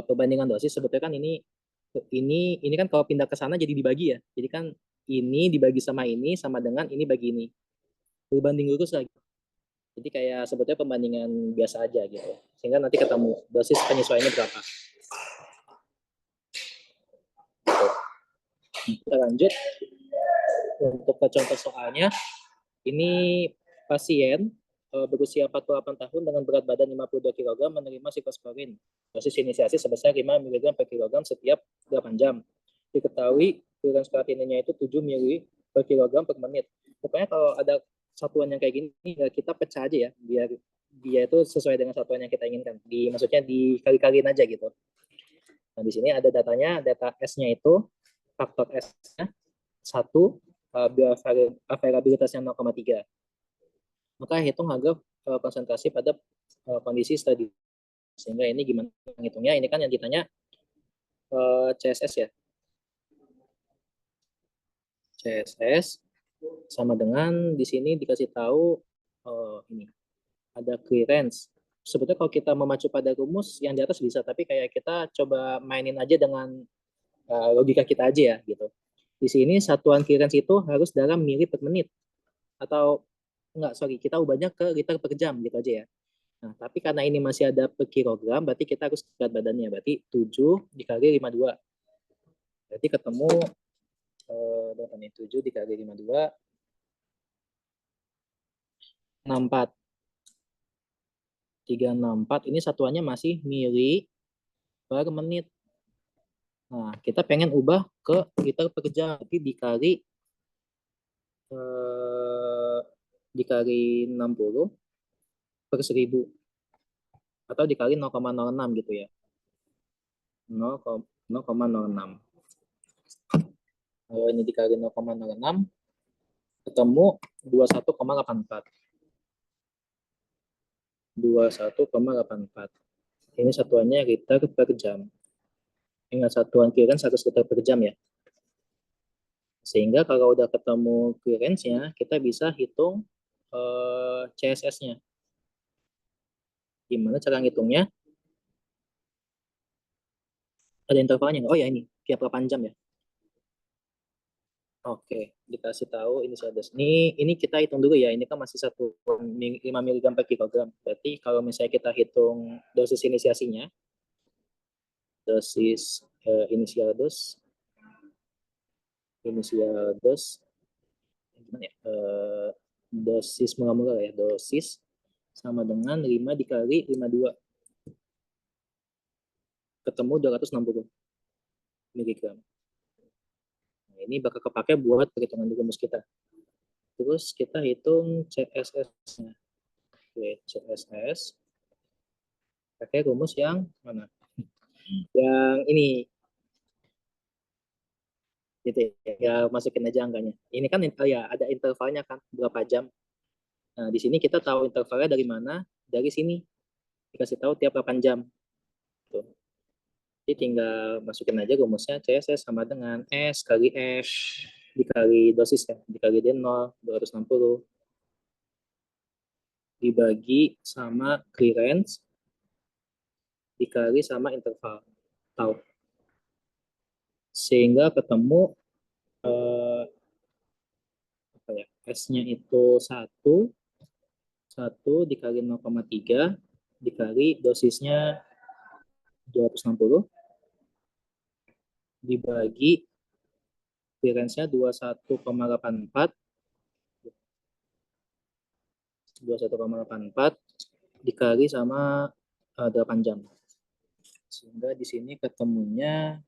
perbandingan dosis sebetulnya kan ini kan kalau pindah ke sana jadi dibagi ya. Jadi kan ini dibagi sama ini sama dengan ini bagi ini. Berbanding lurus lagi. Jadi kayak sebetulnya pembandingan biasa aja gitu. Sehingga nanti ketemu dosis penyesuaiannya berapa. Kita lanjut untuk contoh soalnya. Ini pasien berusia 48 tahun dengan berat badan 52 kg menerima siklosporin. Dosis inisiasi sebesar 5 mg per kilogram setiap 8 jam. Diketahui clearance kreatininnya itu 7 mg per kilogram per menit. Pokoknya kalau ada satuan yang kayak gini, kita pecah aja ya, biar dia itu sesuai dengan satuan yang kita inginkan. Maksudnya dikali-kaliin aja gitu. Nah, di sini ada datanya, data S-nya itu, faktor S-nya 1, variabilitasnya 0,3. Maka hitung harga konsentrasi pada kondisi studi. Sehingga ini gimana menghitungnya? Ini kan yang ditanya CSS ya. CSS sama dengan di sini dikasih tahu ini ada clearance. Sebetulnya kalau kita memacu pada rumus yang di atas bisa, tapi kayak kita coba mainin aja dengan logika kita aja ya gitu. Di sini satuan clearance itu harus dalam mili per menit, atau enggak, sorry, kita ubahnya ke liter per jam gitu aja ya. Nah, tapi karena ini masih ada per kilogram, berarti kita harus berat badannya. Berarti 7 dikali 52. Berarti ketemu berapa nih? 7 dikali 52, 64. 364, ini satuannya masih mili per menit. Nah, kita pengen ubah ke liter per jam. Berarti dikali 60 per 1000 atau dikali 0,06 gitu ya. 0,06. Kalau ini dikali 0,06 ketemu 21,84. 21,84. Ini satuannya liter per jam. Ingat satuan clearance harus liter per jam ya. Sehingga kalau udah ketemu clearance-nya, kita bisa hitung CSS-nya. Gimana cara ngitungnya? Ada intervalnya nggak? Oh ya ini, tiap 8 jam ya. Oke, dikasih tahu ini ada ini kita hitung dulu ya. Ini kan masih 5 mg per kilogram. Berarti kalau misalnya kita hitung dosis inisiasinya, dosis inisial dos gimana ya? Dosis mula-mula ya, dosis sama dengan 5 dikali 52 ketemu 260 mg. Nah, ini bakal kepake buat perhitungan rumus kita. Terus kita hitung CSS-nya. Oke, CSS pakai rumus yang mana? Yang ini. Gitu ya, masukin aja angkanya. Ini kan ya ada intervalnya kan, berapa jam. Nah, di sini kita tahu intervalnya dari mana? Dari sini. Dikasih tahu tiap 8 jam. Tuh. Jadi tinggal masukin aja rumusnya CSS sama dengan S kali F dikali dosis ya, dikali D0, 260 dibagi sama clearance dikali sama interval tahu. Sehingga ketemu apa ya? S-nya itu 1 dikali 0,3 dikali dosisnya 260 dibagi clearance-nya 21,84 dikali sama 8 jam. Sehingga di sini ketemunya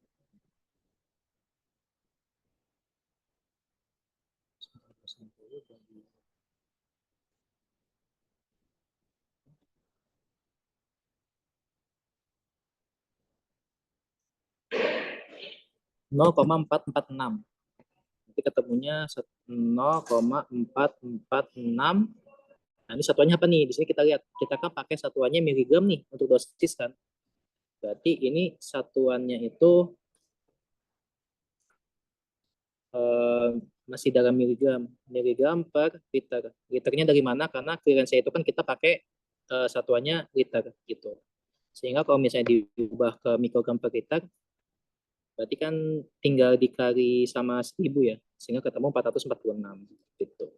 0,446. Nanti ketemunya 0,446. Nah, ini satuannya apa nih? Di sini kita lihat, kita kan pakai satuannya miligram nih untuk dosis kan. Berarti ini satuannya itu masih dalam miligram per liter. Liternya dari mana? Karena clearance itu kan kita pakai satuannya liter gitu. Sehingga kalau misalnya diubah ke mikrogram per liter, berarti kan tinggal dikali sama 1000 ya, sehingga ketemu 446 gitu.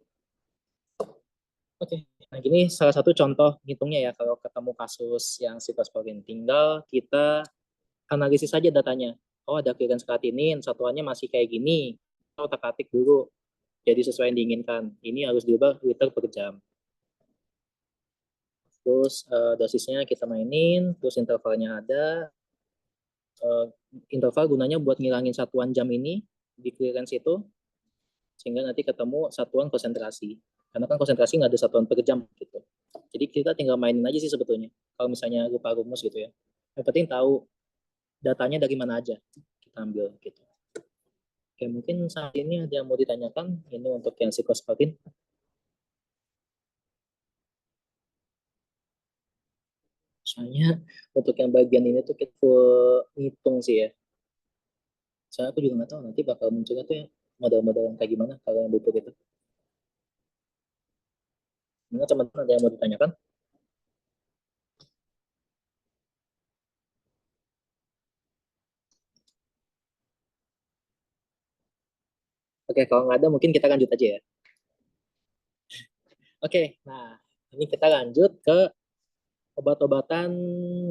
Oke, nah gini salah satu contoh hitungnya ya kalau ketemu kasus yang sitosporin. Tinggal kita analisis saja datanya. Oh ada clearance kreatinin, satuannya masih kayak gini. Kita otak-atik dulu, jadi sesuai yang diinginkan. Ini harus diubah liter per jam. Terus dosisnya kita mainin, terus intervalnya ada. Interval gunanya buat ngilangin satuan jam ini di clearance itu, sehingga nanti ketemu satuan konsentrasi. Karena kan konsentrasi nggak ada satuan per jam gitu. Jadi kita tinggal mainin aja sih sebetulnya. Kalau misalnya lupa rumus gitu ya. Yang penting tahu datanya dari mana aja kita ambil gitu. Oke, mungkin saat ini ada yang mau ditanyakan. Ini untuk yang siklosporin. Soalnya untuk yang bagian ini tuh kita ngitung sih ya. Soalnya aku juga nggak tahu nanti bakal munculnya tuh ya model-model yang kayak gimana kalau yang butuh gitu. Mungkin teman-teman ada yang mau ditanyakan? Oke, kalau nggak ada mungkin kita lanjut aja ya. Oke, nah ini kita lanjut ke obat-obatan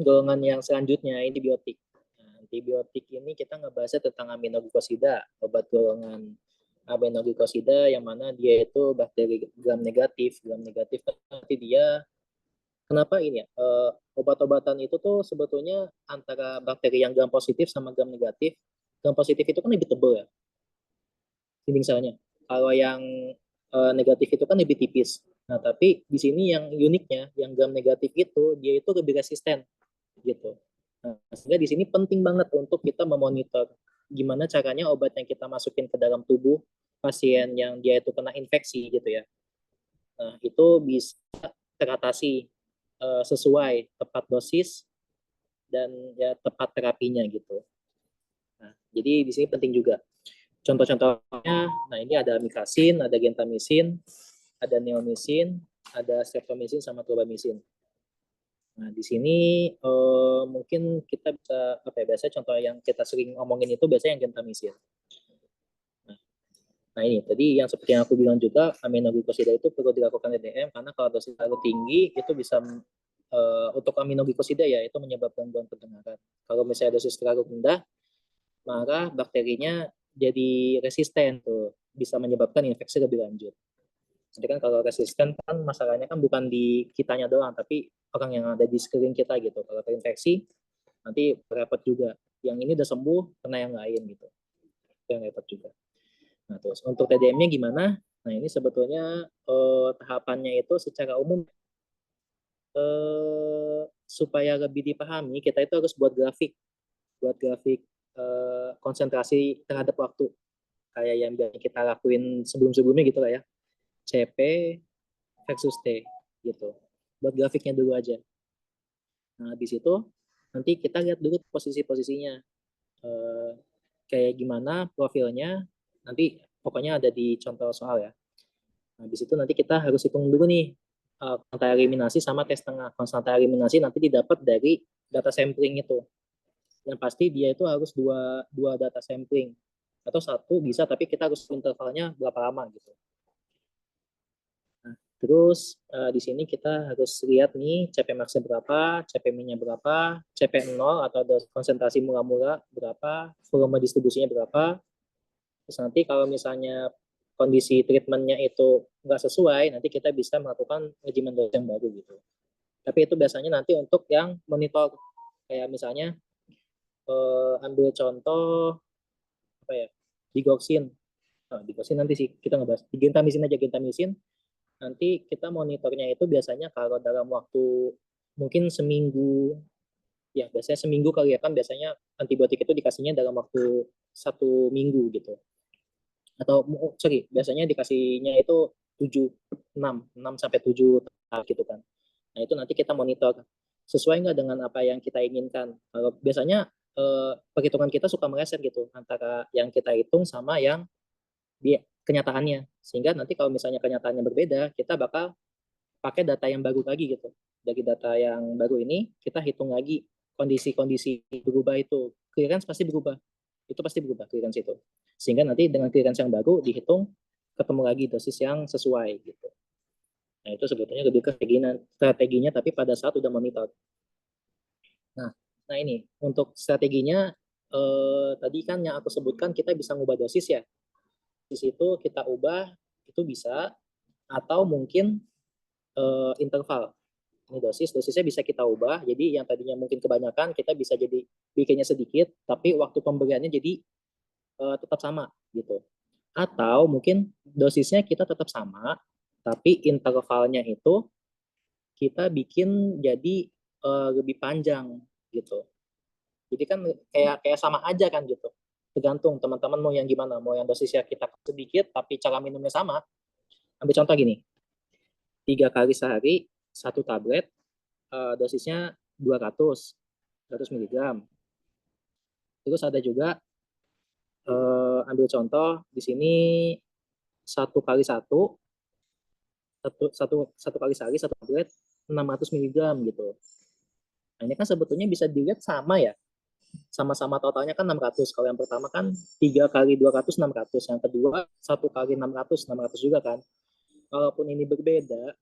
golongan yang selanjutnya, ini antibiotik. Nah, antibiotik ini kita ngebahasnya tentang aminoglikosida, obat golongan aminoglikosida yang mana dia itu bakteri gram negatif. Gram negatif nanti dia kenapa ini ya? Obat-obatan itu tuh sebetulnya antara bakteri yang gram positif sama gram negatif. Gram positif itu kan lebih tebal ya, dinding selnya. Kalau yang negatif itu kan lebih tipis. Nah, tapi di sini yang uniknya, yang gram negatif itu, dia itu lebih resisten gitu. Nah, sehingga di sini penting banget untuk kita memonitor gimana caranya obat yang kita masukin ke dalam tubuh pasien yang dia itu kena infeksi gitu ya. Nah, itu bisa teratasi sesuai tepat dosis dan ya tepat terapinya gitu. Nah, jadi di sini penting juga. Contoh-contohnya, nah ini ada amikacin, ada gentamicin, ada neomycin, ada streptomycin sama tobramycin. Nah, di sini mungkin kita bisa apa ya, biasanya contoh yang kita sering ngomongin itu biasanya yang gentamicin. Nah, nah ini tadi yang seperti yang aku bilang juga aminoglikosida itu perlu dilakukan TDM karena kalau dosis terlalu tinggi itu bisa untuk aminoglikosida ya itu menyebabkan gangguan pendengaran. Kalau misalnya dosis terlalu rendah, maka bakterinya jadi resisten tuh, bisa menyebabkan infeksi lebih lanjut. Jadi kan kalau resisten kan masalahnya kan bukan di kitanya doang, tapi orang yang ada di sekeliling kita gitu. Kalau terinfeksi, nanti repot juga. Yang ini udah sembuh, kena yang lain gitu. Itu yang repot juga. Nah terus untuk TDM-nya gimana? Nah ini sebetulnya tahapannya itu secara umum supaya lebih dipahami, kita itu harus buat grafik konsentrasi terhadap waktu. Kayak yang kita lakuin sebelum-sebelumnya gitu lah ya. CP versus T gitu. Buat grafiknya dulu aja. Nah, habis itu nanti kita lihat dulu posisi-posisinya. Eh, kayak gimana profilnya. Nanti pokoknya ada di contoh soal ya. Nah, habis itu nanti kita harus hitung dulu nih konstanta eliminasi sama tes tengah. Konstanta eliminasi nanti didapat dari data sampling itu. Yang pasti dia itu harus dua data sampling. Atau satu bisa, tapi kita harus intervalnya berapa lama gitu. Terus di sini kita harus lihat nih CP max-nya berapa, CP min-nya berapa, CP 0 atau konsentrasi mula-mula berapa, volume distribusinya berapa. Terus nanti kalau misalnya kondisi treatment-nya itu nggak sesuai, nanti kita bisa melakukan regimen dose yang baru gitu. Tapi itu biasanya nanti untuk yang monitor, kayak misalnya ambil contoh apa ya, digoxin. Nah, digoxin nanti sih kita ngebahas. Di gentamicin aja, gentamicin nanti kita monitornya itu biasanya kalau dalam waktu mungkin seminggu, ya biasanya seminggu kali ya, kan biasanya antibiotik itu dikasihnya dalam waktu 1 minggu gitu, atau sorry biasanya dikasihnya itu 7 6 sampai 7 gitu kan. Nah itu nanti kita monitor sesuai nggak dengan apa yang kita inginkan. Kalau biasanya perhitungan kita suka meleset gitu antara yang kita hitung sama yang di kenyataannya, sehingga nanti kalau misalnya kenyataannya berbeda, kita bakal pakai data yang baru lagi gitu. Dari data yang baru ini kita hitung lagi kondisi-kondisi berubah itu. Clearance pasti berubah. Itu pasti berubah clearance itu. Sehingga nanti dengan clearance yang baru dihitung ketemu lagi dosis yang sesuai gitu. Nah, itu sebetulnya lebih ke strateginya tapi pada saat udah monitor. Nah, nah ini untuk strateginya tadi kan yang aku sebutkan kita bisa ngubah dosis ya. Di situ kita ubah itu bisa, atau mungkin interval. Ini dosisnya bisa kita ubah. Jadi yang tadinya mungkin kebanyakan kita bisa jadi bikinnya sedikit, tapi waktu pemberiannya jadi tetap sama gitu. Atau mungkin dosisnya kita tetap sama, tapi intervalnya itu kita bikin jadi lebih panjang gitu. Jadi kan kayak sama aja kan gitu. Tergantung teman-teman mau yang gimana, mau yang dosisnya kita sedikit tapi cara minumnya sama. Ambil contoh gini, 3 kali sehari 1 tablet, dosisnya 200 miligram. Terus ada juga ambil contoh di sini 1 kali 1 satu kali sehari 1 tablet 600 miligram gitu. Nah ini kan sebetulnya bisa dilihat sama ya, sama-sama totalnya kan 600. Kalau yang pertama kan 3 kali 200 600, yang kedua 1 kali 600 juga kan. Walaupun ini berbeda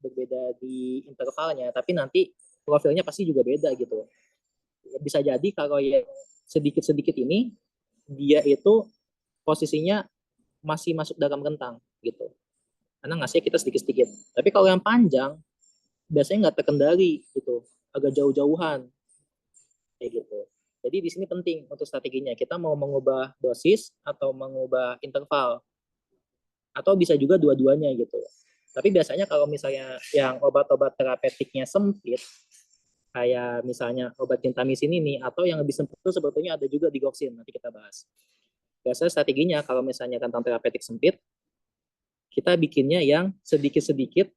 di intervalnya, tapi nanti profilnya pasti juga beda gitu. Bisa jadi kalau yang sedikit-sedikit ini dia itu posisinya masih masuk dalam rentang gitu, karena ngasih kita sedikit-sedikit. Tapi kalau yang panjang biasanya nggak terkendali gitu, agak jauh-jauhan kayak gitu. Jadi di sini penting untuk strateginya, kita mau mengubah dosis atau mengubah interval, atau bisa juga dua-duanya gitu. Tapi biasanya kalau misalnya yang obat-obat terapeutiknya sempit, kayak misalnya obat gentamisin ini, atau yang lebih sempit itu sebetulnya ada juga digoxin, nanti kita bahas. Biasanya strateginya kalau misalnya tentang terapeutik sempit, kita bikinnya yang sedikit-sedikit,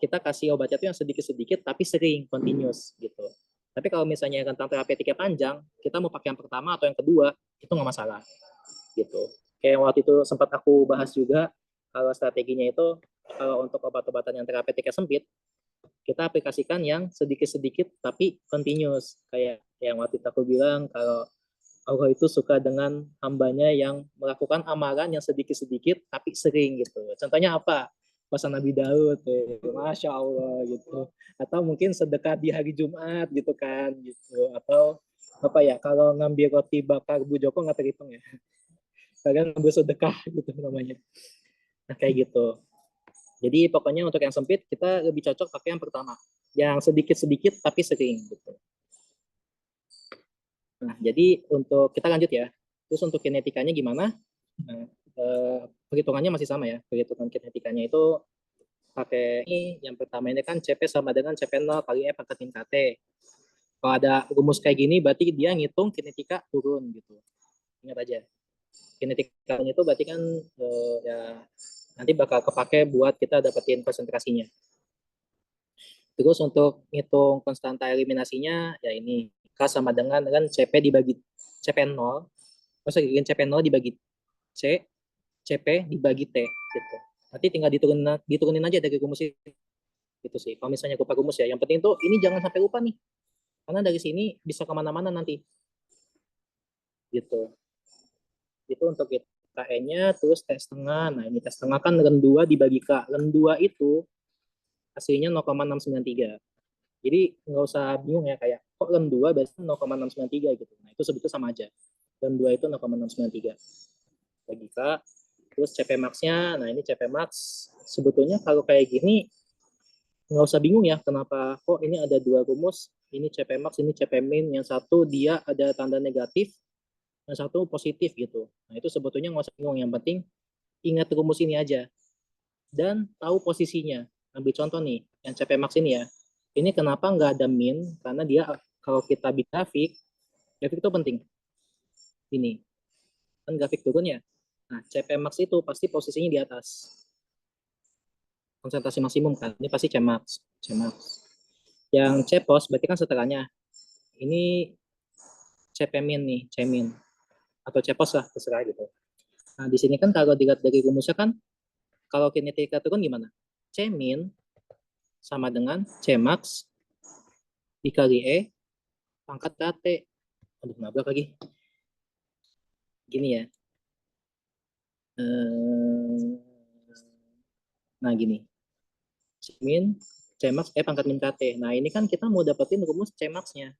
kita kasih obatnya itu yang sedikit-sedikit tapi sering, continuous gitu. Tapi kalau misalnya tentang terapeutiknya panjang, kita mau pakai yang pertama atau yang kedua, itu nggak masalah gitu. Kayak waktu itu sempat aku bahas juga, kalau strateginya itu, kalau untuk obat-obatan yang terapeutiknya sempit, kita aplikasikan yang sedikit-sedikit tapi continuous. Kayak yang waktu itu aku bilang, kalau Allah itu suka dengan hambanya yang melakukan amalan yang sedikit-sedikit tapi sering gitu. Contohnya apa? Pesan Nabi Daud, Masya Allah gitu. Atau mungkin sedekah di hari Jumat gitu kan, gitu. Atau apa ya, kalau ngambil roti bakar Bu Joko nggak terhitung ya. Kalian ngambil sedekah gitu namanya. Nah kayak gitu. Jadi pokoknya untuk yang sempit kita lebih cocok pakai yang pertama. Yang sedikit-sedikit tapi sering gitu. Nah, jadi untuk kita lanjut ya. Terus untuk kinetikanya gimana? Nah, perhitungannya masih sama ya. Perhitungan kinetikanya itu pakai ini, yang pertama ini kan CP sama dengan CP0 kali E pangkat min KT. Kalau ada rumus kayak gini, berarti dia ngitung kinetika turun gitu. Ingat aja. Kinetikanya itu berarti kan ya nanti bakal kepake buat kita dapetin konsentrasinya. Terus untuk ngitung konstanta eliminasinya, ya ini. K sama dengan CP dibagi CP0. Maksudnya CP0 dibagi C, CP dibagi T gitu. Nanti tinggal diturunin aja dari rumus itu sih. Kalau misalnya lupa rumus ya, yang penting tuh ini jangan sampai lupa nih, karena dari sini bisa kemana-mana nanti gitu. Itu untuk KE-nya, terus T setengah. Nah ini T setengah kan Ren 2 dibagi K. Ren 2 itu hasilnya 0,693. Jadi nggak usah bingung ya, kayak kok Ren 2 biasanya 0,693 gitu. Nah itu sebetulnya sama aja. Ren 2 itu 0,693 bagi K. Terus CP max-nya, nah ini CP max sebetulnya kalau kayak gini nggak usah bingung ya, kenapa kok ini ada dua rumus, ini CP max, ini CP min, yang satu dia ada tanda negatif, yang satu positif gitu. Nah itu sebetulnya nggak usah bingung, yang penting ingat rumus ini aja dan tahu posisinya. Ambil contoh nih, yang CP max ini ya, ini kenapa nggak ada min, karena dia kalau kita bikin grafik, grafik itu penting. Ini kan grafik turun ya. Nah CP max itu pasti posisinya di atas konsentrasi maksimum kan, ini pasti Cmax. Yang Cepos berarti kan setelahnya. Ini Cepemin nih, Cemin. Atau Cepos lah, terserah gitu. Nah, di sini kan kalau dilihat dari rumusnya kan, kalau kinetika turun gimana? Cemin sama dengan Cmax dikali E pangkat KT. Aduh, nabrak lagi. Gini ya. Nah, gini. Cemin, Cmax E pangkat min KT. Nah, ini kan kita mau dapetin rumus Cmax-nya.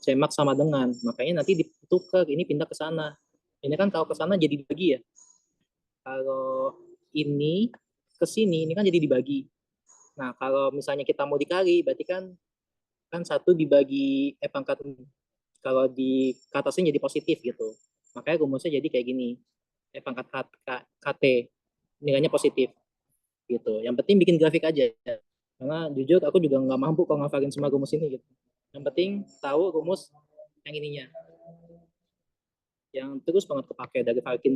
Cmax sama dengan, makanya nanti ditukar, ini pindah ke sana. Ini kan kalau ke sana jadi dibagi ya. Kalau ini ke sini, ini kan jadi dibagi. Nah, kalau misalnya kita mau dikali, berarti kan satu dibagi pangkat, kalau di ke atasnya jadi positif gitu. Makanya rumusnya jadi kayak gini. Pangkat KT nilainya positif gitu. Yang penting bikin grafik aja. Karena jujur aku juga nggak mampu kalau ngafalin semua rumus ini gitu. Yang penting tahu rumus yang ininya, yang terus banget kepake dari Valkin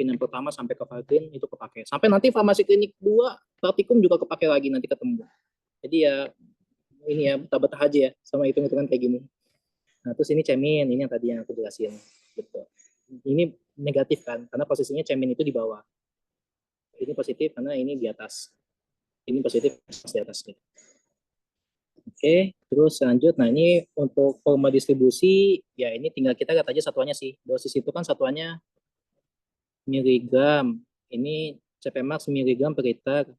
yang pertama sampai ke Valkin itu kepake. Sampai nanti farmasi klinik 2 praktikum juga kepake lagi nanti ketemu. Jadi ya ini ya betah-betah aja ya sama hitung-hitungan kayak gini. Nah, terus ini cemin, ini yang tadi yang aku jelasin gitu. Ini negatif kan, karena posisinya cemin itu di bawah. Ini positif karena ini di atas. Ini positif di atas gitu. Oke, terus lanjut. Nah, ini untuk forma distribusi, ya ini tinggal kita lihat aja satuannya sih. Dosis itu kan satuannya miligram. Ini CP max miligram per liter.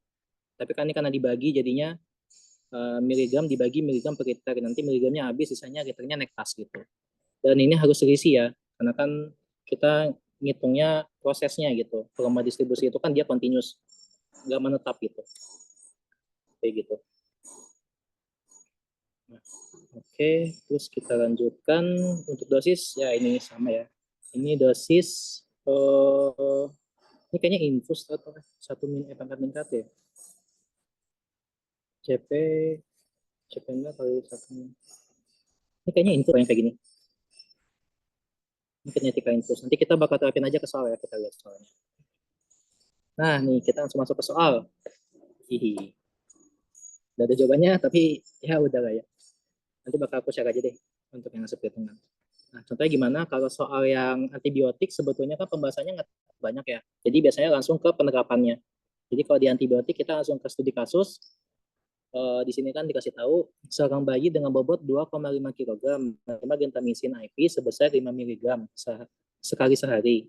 Tapi kan ini karena dibagi jadinya miligram dibagi miligram per liter. Nanti miligramnya habis, sisanya liternya naik tas gitu. Dan ini harus terisi ya, karena kan kita ngitungnya prosesnya gitu. Forma distribusi itu kan dia continuous, nggak menetap gitu. Kayak gitu. Nah, oke, terus kita lanjutkan untuk dosis. Ya ini sama ya. Ini dosis Ini kayaknya infus atau 1 pangkat meningkat ya. CP CP0 kali 1. Ini kayaknya infus yang kayak gini. Ini kinetika infus. Nanti kita bakal terapin aja ke soal ya, kita lihat soalnya. Nah, nih kita langsung masuk ke soal. Hihi. Udah ada jawabannya, tapi ya udah lah ya. Nanti bakal aku share aja deh untuk yang hasil perhitungan. Nah, contohnya gimana kalau soal yang antibiotik sebetulnya kan pembahasannya nggak banyak ya. Jadi biasanya langsung ke penerapannya. Jadi kalau di antibiotik kita langsung ke studi kasus. Di sini kan dikasih tahu seorang bayi dengan bobot 2,5 kg menerima gentamicin IV sebesar 5 mg sekali sehari.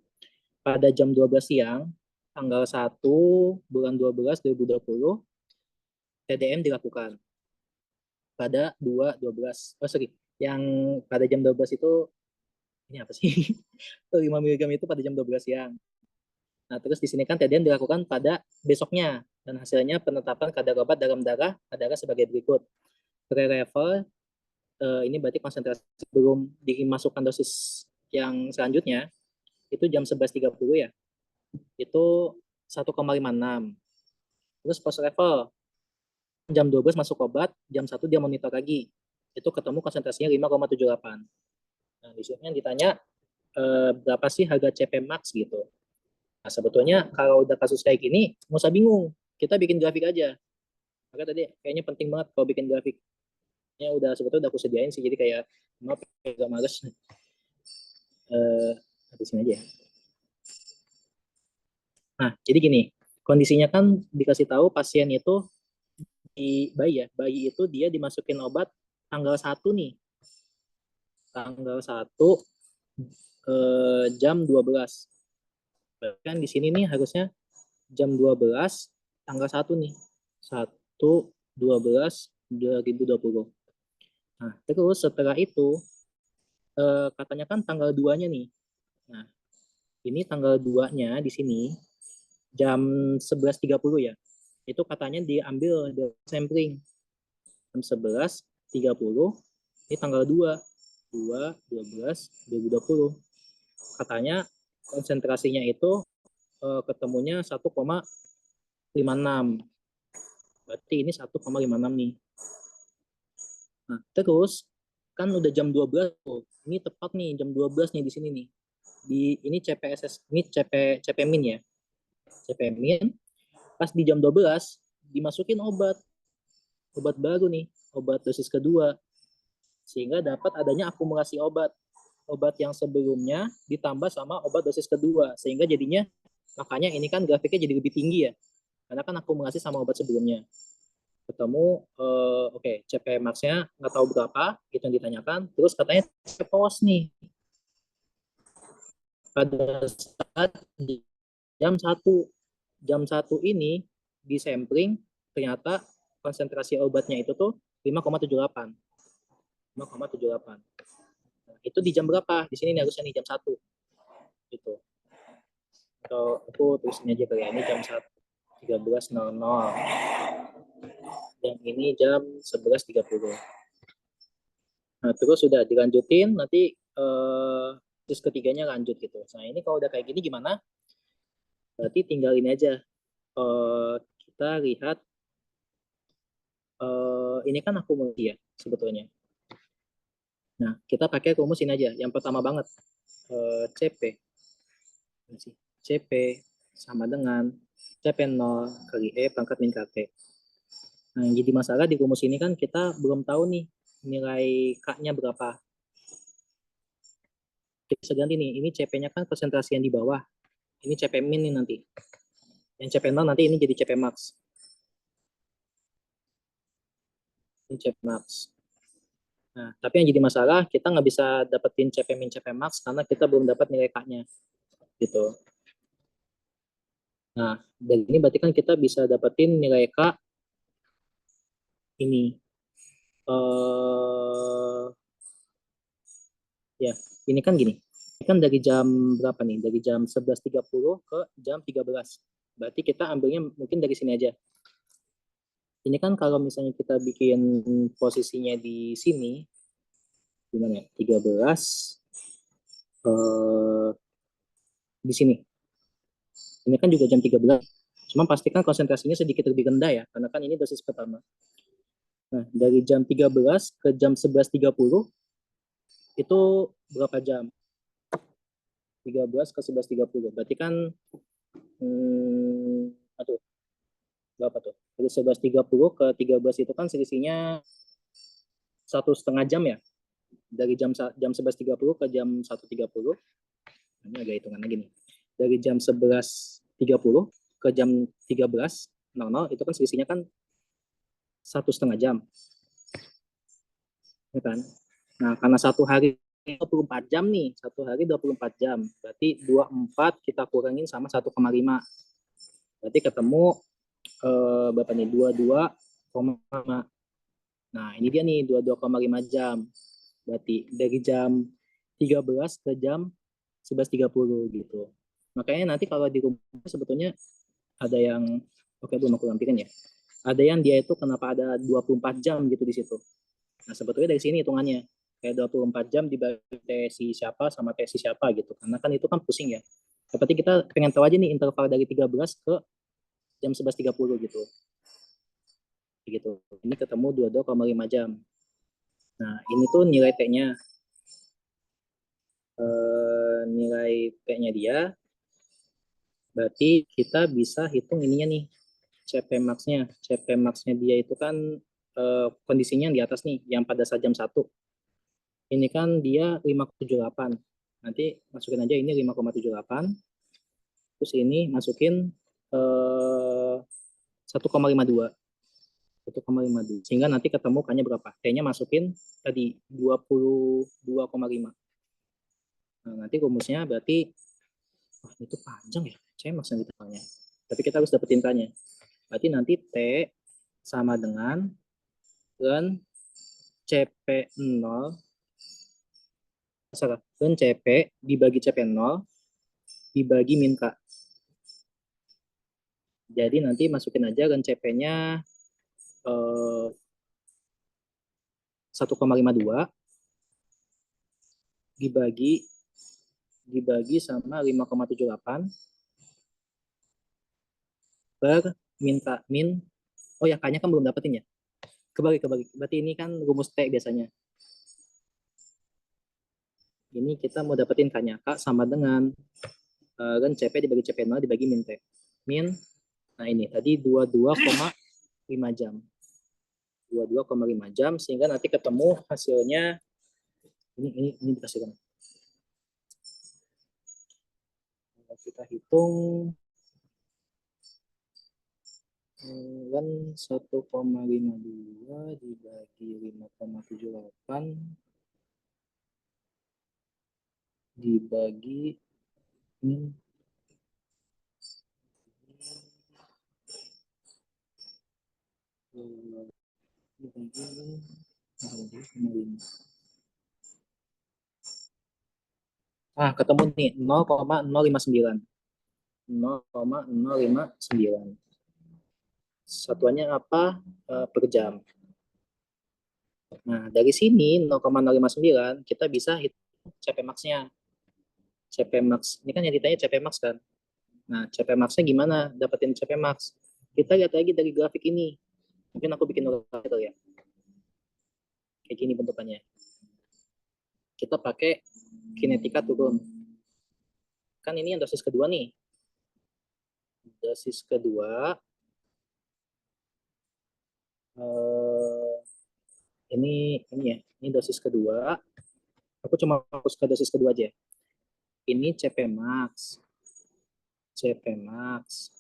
Pada jam 12 siang, tanggal 1 bulan 12 2020, TDM dilakukan pada 2.12. Oh, sorry. Yang pada jam 12 itu, ini apa sih? 5 mg itu pada jam 12 siang. Nah, terus di sini kan TDM dilakukan pada besoknya, dan hasilnya penetapan kadar obat dalam darah adalah sebagai berikut. Pre-level, ini berarti konsentrasi sebelum dimasukkan dosis yang selanjutnya, itu jam 11.30 ya, itu 1,56. Terus post-level, jam 12 masuk obat, jam 1 dia monitor lagi, itu ketemu konsentrasinya 5,78. Nah, di sini yang ditanya, berapa sih harga CP max gitu. Nah, sebetulnya kalau udah kasus kayak gini, nggak usah bingung, kita bikin grafik aja. Maka tadi kayaknya penting banget kalau bikin grafik. Ya udah sebetulnya udah aku sediain sih, jadi kayak maaf agak males. Habisin aja ya. Nah, jadi gini, kondisinya kan dikasih tahu pasien itu bayi ya, bayi itu dia dimasukin obat tanggal 1 nih. Tanggal 1 jam 12. Kan di sini nih harusnya jam 12 tanggal 1 nih. 1/12/2020. Nah, terus setelah itu katanya kan tanggal 2-nya nih. Nah, ini tanggal 2-nya di sini jam 11.30 ya. Itu katanya diambil dari sampling jam 11.30, ini tanggal 2/12/2020. Katanya konsentrasinya itu ketemunya 1,56. Berarti ini 1,56 nih. Nah, terus kan udah jam 12 tuh. Ini tepat nih jam 12 nih di sini nih. Ini CPSS, ini CP min ya. CP min pas di jam 12 dimasukin obat baru nih, obat dosis kedua, sehingga dapat adanya akumulasi obat yang sebelumnya ditambah sama obat dosis kedua, sehingga jadinya, makanya ini kan grafiknya jadi lebih tinggi ya, karena kan akumulasi sama obat sebelumnya. Ketemu oke, CP max-nya nggak tahu berapa, itu yang ditanyakan. Terus katanya CP pos nih pada saat jam 1 ini di sampling ternyata konsentrasi obatnya itu tuh 5,78. 5,78. Nah, itu di jam berapa? Di sini nih harusnya nih jam 1. Gitu. Atau aku tulis ini aja kali ya. Ini jam 13.00. Yang ini jam 11.30. Nah, terus sudah dilanjutin, nanti terus ketiganya lanjut gitu. Nah, ini kalau udah kayak gini gimana? Berarti tinggal ini aja. Kita lihat, ini kan akumulasi ya sebetulnya. Nah, kita pakai rumus ini aja. Yang pertama banget, CP. CP sama dengan CP0 kali E pangkat min KT. Nah, yang jadi masalah di rumus ini kan kita belum tahu nih nilai K-nya berapa. Kita bisa ganti nih, ini CP-nya kan konsentrasi yang di bawah. Ini CP min nih nanti. Yang CP0 nanti ini jadi CP max. Ini CP max. Nah, tapi yang jadi masalah kita nggak bisa dapetin CP min CP max karena kita belum dapat nilai K-nya. Gitu. Nah, dari ini berarti kan kita bisa dapetin nilai K ini. Ya, ini kan gini. Ini kan dari jam berapa nih? Dari jam 11.30 ke jam 13. Berarti kita ambilnya mungkin dari sini aja. Ini kan kalau misalnya kita bikin posisinya di sini, gimana ya? 13 di sini. Ini kan juga jam 13. Cuma pastikan konsentrasinya sedikit lebih rendah ya, karena kan ini dosis pertama. Nah, dari jam 13 ke jam 11.30 itu berapa jam? 13 ke 11.30. Berarti kan, aduh, berapa tuh? Dari 11.30 ke 13 itu kan selisihnya 1,5 jam ya. Dari jam 11.30 ke jam 1.30. Ini agak hitungan lagi nih. Dari jam 11.30 ke jam 13.00 itu kan selisihnya kan 1,5 jam. Ya kan? Nah, karena satu hari 24 jam nih, satu hari 24 jam. Berarti 24 kita kurangin sama 1,5. Berarti ketemu berapa nih? 22,5. Nah, ini dia nih 22,5 jam. Berarti dari jam 13 ke jam 11.30 gitu. Makanya nanti kalau di rumah sebetulnya ada yang, oke belum aku lampirin ya. Ada yang dia itu kenapa ada 24 jam gitu di situ. Nah, sebetulnya dari sini hitungannya. Kayak 24 jam dibagi TSI siapa sama TSI siapa gitu. Karena kan itu kan pusing ya. Berarti kita pengen tahu aja nih interval dari 13 ke jam 11.30 gitu. Gitu. Ini ketemu 22,5 jam. Nah, ini tuh nilai T-nya. Nilai T-nya dia, berarti kita bisa hitung ininya nih, CP max-nya. CP max-nya dia itu kan kondisinya yang di atas nih, yang pada saat jam 1. Ini kan dia 5,78. Nanti masukin aja ini 5,78. Terus ini masukin 1,52. 1,52. Sehingga nanti ketemu K-nya berapa? T-nya masukin tadi 22,5. Nah, nanti rumusnya berarti, wah itu panjang ya, C max yang ditanya. Tapi kita harus dapetin K-nya. Berarti nanti T sama dengan CP0, dan CP dibagi CP0 dibagi min K. Jadi nanti masukin aja dan CP-nya 1,52 dibagi sama 5,78 per min K. Oh ya, K-nya kan belum dapetin ya. Kebalik. Berarti ini kan rumus T biasanya. Ini kita mau dapetin K-nya. K sama dengan kan CP dibagi CP0 dibagi min T. Nah ini tadi 22,5 jam. 22,5 jam, sehingga nanti ketemu hasilnya ini dikasihkan. Kita hitung kan 1,52 dibagi 5,78 dibagi min ketemu nih 0,059. 0,059. Satuannya apa? Per jam. Nah, dari sini 0,059 kita bisa hitung CP max-nya. CP max, ini kan yang ditanya CP max kan. Nah, CP max-nya gimana? Dapetin CP max. Kita lihat lagi dari grafik ini. Mungkin aku bikin notator ya. Kayak gini bentukannya. Kita pakai kinetika turun. Kan ini yang dosis kedua nih. Dosis kedua. Ini ya. Ini dosis kedua. Aku cuma fokus ke dosis kedua aja. Ini CP max. CP max.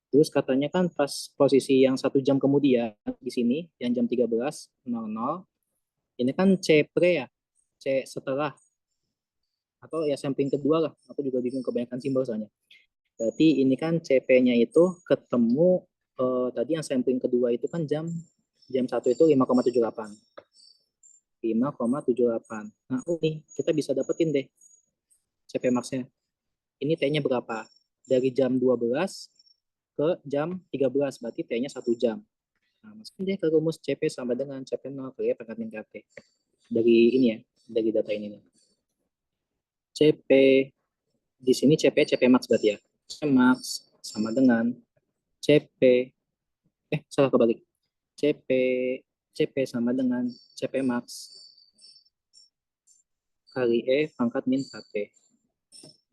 Terus katanya kan pas posisi yang 1 jam kemudian di sini, yang jam 13.00, ini kan C pre ya, C setelah, atau ya sampling kedua lah, aku juga bingung kebanyakan simbol soalnya. Berarti ini kan CP-nya itu ketemu tadi yang sampling kedua itu kan jam 1 itu 5,78. 5,78. Nah, ini kita bisa dapetin deh CP max-nya. Ini T-nya berapa? Dari jam 12 ke jam 13, berarti T-nya 1 jam. Nah, masukin deh ke rumus CP sama dengan CP0 kali pangkat min KT. Dari ini ya, dari data ini nih. CP, di sini CP max berarti ya. Max sama dengan CP, salah kebalik. CP CP sama dengan CP Max kali E pangkat min KP.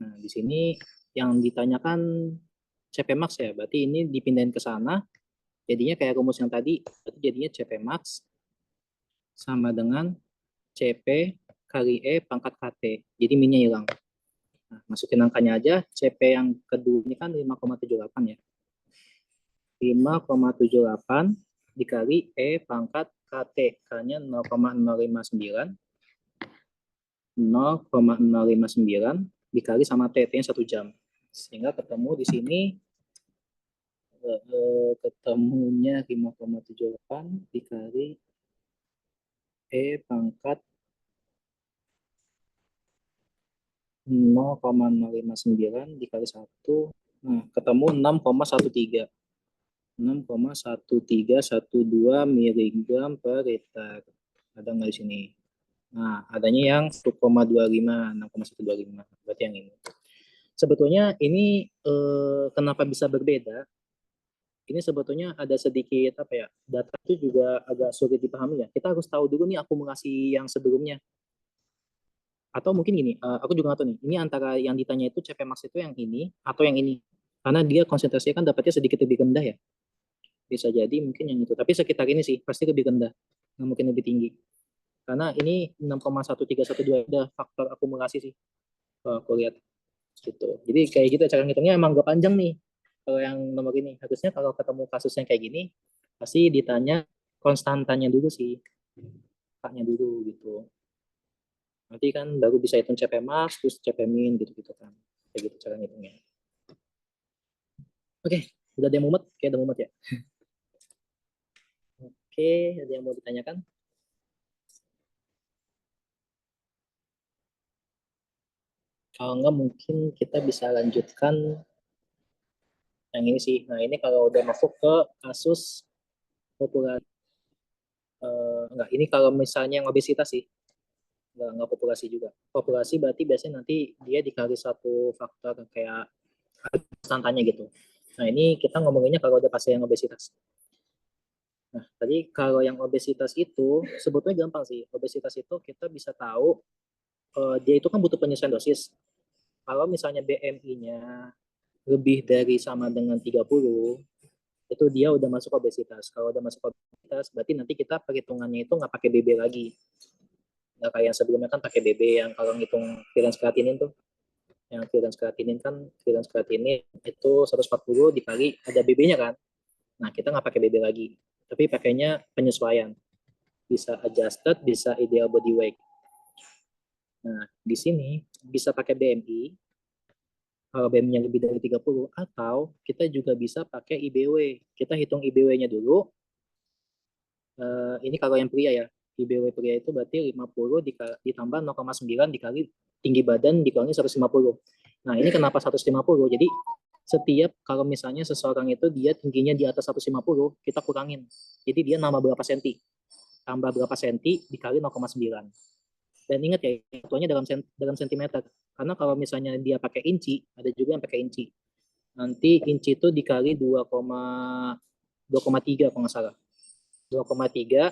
Nah, di sini yang ditanyakan CP Max ya, berarti ini dipindahin ke sana, jadinya kayak rumus yang tadi, berarti jadinya CP Max sama dengan CP kali E pangkat KT. Jadi minnya hilang. Nah, masukin angkanya aja, CP yang kedua ini kan 5,78 ya. 5,78 dikali E pangkat KT, K-nya 0,059, 0,059 dikali sama T, T-nya 1 jam. Sehingga ketemu di sini, ketemunya 5,78 dikali E pangkat 0,059 dikali 1, nah ketemu 6,13. 6,1312 miligram per liter. Ada nggak di sini? Nah, adanya yang 1,25, 6,125. Berarti yang ini. Sebetulnya ini kenapa bisa berbeda? Ini sebetulnya ada sedikit apa ya? Data itu juga agak sulit dipahami ya. Kita harus tahu dulu nih akumulasi yang sebelumnya. Atau mungkin gini, aku juga nggak tahu nih. Ini antara yang ditanya itu CP max itu yang ini atau yang ini. Karena dia konsentrasinya kan dapatnya sedikit lebih rendah ya. Bisa jadi mungkin yang itu. Tapi sekitar ini sih pasti lebih rendah. Nggak mungkin lebih tinggi. Karena ini 6,1312 ada faktor akumulasi sih. Aku lihat gitu. Jadi kayak gitu cara ngitungnya emang gak panjang nih. Kalau yang nomor ini harusnya kalau ketemu kasusnya kayak gini pasti ditanya konstantanya dulu sih, kaknya dulu gitu. Nanti kan baru bisa hitung CP max terus CP min gitu-gitu kan. Kayak gitu cara ngitungnya. Oke, udah ada yang mumet? Kayak udah mumet ya. Oke, ada yang mau ditanyakan? Kalau enggak mungkin kita bisa lanjutkan yang ini sih. Nah ini kalau udah masuk ke kasus populasi, enggak, ini kalau misalnya yang obesitas sih, enggak populasi juga. Populasi berarti biasanya nanti dia dikali satu faktor kayak konstantanya gitu. Nah ini kita ngomonginnya kalau udah pasien yang obesitas. Nah tadi kalau yang obesitas itu sebetulnya gampang sih. Obesitas itu kita bisa tahu dia itu kan butuh penyesuaian dosis. Kalau misalnya BMI-nya lebih dari sama dengan 30, itu dia udah masuk obesitas. Kalau udah masuk obesitas, berarti nanti kita perhitungannya itu nggak pakai BB lagi. Nggak kayak yang sebelumnya kan pakai BB yang kalau ngitung clearance kreatinin tuh. Yang clearance kreatinin itu 140 dikali ada BB-nya kan. Nah, kita nggak pakai BB lagi. Tapi pakainya penyesuaian. Bisa adjusted, bisa ideal body weight. Nah, di sini bisa pakai BMI, kalau BM-nya lebih dari 30, atau kita juga bisa pakai IBW. Kita hitung IBW-nya dulu. Ini kalau yang pria ya. IBW pria itu berarti 50 ditambah 0,9 dikali tinggi badan dikurangi 150. Nah, ini kenapa 150? Jadi setiap kalau misalnya seseorang itu dia tingginya di atas 150, kita kurangin. Jadi dia nambah berapa senti? Tambah berapa senti dikali 0,9. Dan ingat ya, satuannya dalam sentimeter. Karena kalau misalnya dia pakai inci, ada juga yang pakai inci. Nanti inci itu dikali 2,3 kalau nggak salah. 2,3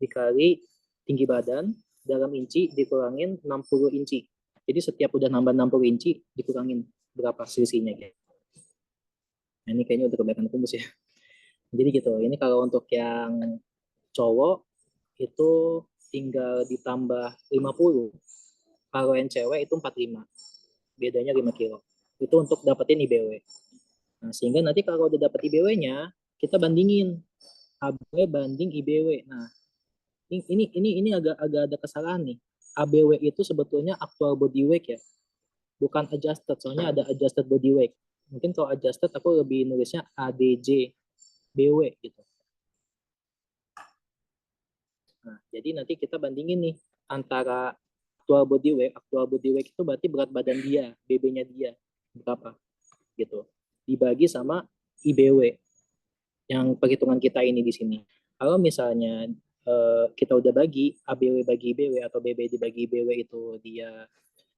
dikali tinggi badan dalam inci dikurangin 60 inci. Jadi setiap udah nambah 60 inci dikurangin berapa selisihnya gitu. Nah, ini kayaknya udah kebanyakan rumus ya. Jadi gitu. Ini kalau untuk yang cowok itu tinggal ditambah 50. Kalau yang cewek itu 45. Bedanya 5 kilo. Itu untuk dapetin IBW. Nah, sehingga nanti kalau udah dapet IBW-nya, kita bandingin ABW banding IBW. Nah, ini agak ada kesalahan nih. ABW itu sebetulnya actual body weight ya, bukan adjusted. Soalnya ada adjusted body weight. Mungkin kalau adjusted aku lebih nulisnya ADJ BW gitu. Nah, jadi nanti kita bandingin nih antara actual body weight itu berarti berat badan dia, BB-nya dia berapa gitu. Dibagi sama IBW yang perhitungan kita ini di sini. Kalau misalnya kita udah bagi bagi IBW atau BB dibagi IBW itu dia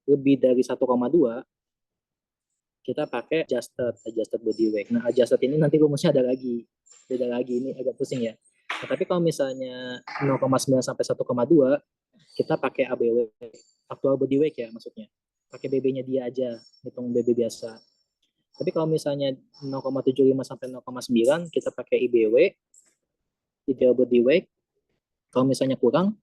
lebih dari 1,2, kita pakai adjusted body weight. Nah, adjusted ini nanti rumusnya ada lagi. Beda lagi, ini agak pusing ya. Nah, tapi kalau misalnya 0,9 sampai 1,2, kita pakai ABW, actual body weight ya maksudnya. Pakai BB-nya dia aja, hitung BB biasa. Tapi kalau misalnya 0,75 sampai 0,9, kita pakai IBW, ideal body weight. Kalau misalnya kurang,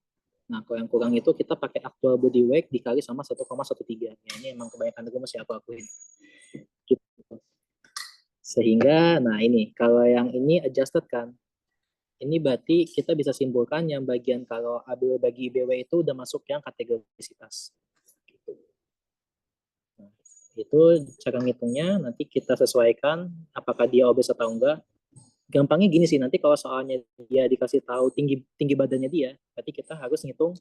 nah kalau yang kurang itu kita pakai actual body weight dikali sama 1,13. Ya, ini emang kebanyakan rumus ya aku akuin. Gitu. Sehingga, nah ini, kalau yang ini adjusted kan, ini berarti kita bisa simpulkan yang bagian kalau ABW bagi IBW itu udah masuk yang kategori obesitas. Gitu. Nah, itu cara ngitungnya, nanti kita sesuaikan apakah dia obes atau enggak. Gampangnya gini sih, nanti kalau soalnya dia dikasih tahu tinggi tinggi badannya dia, berarti kita harus ngitung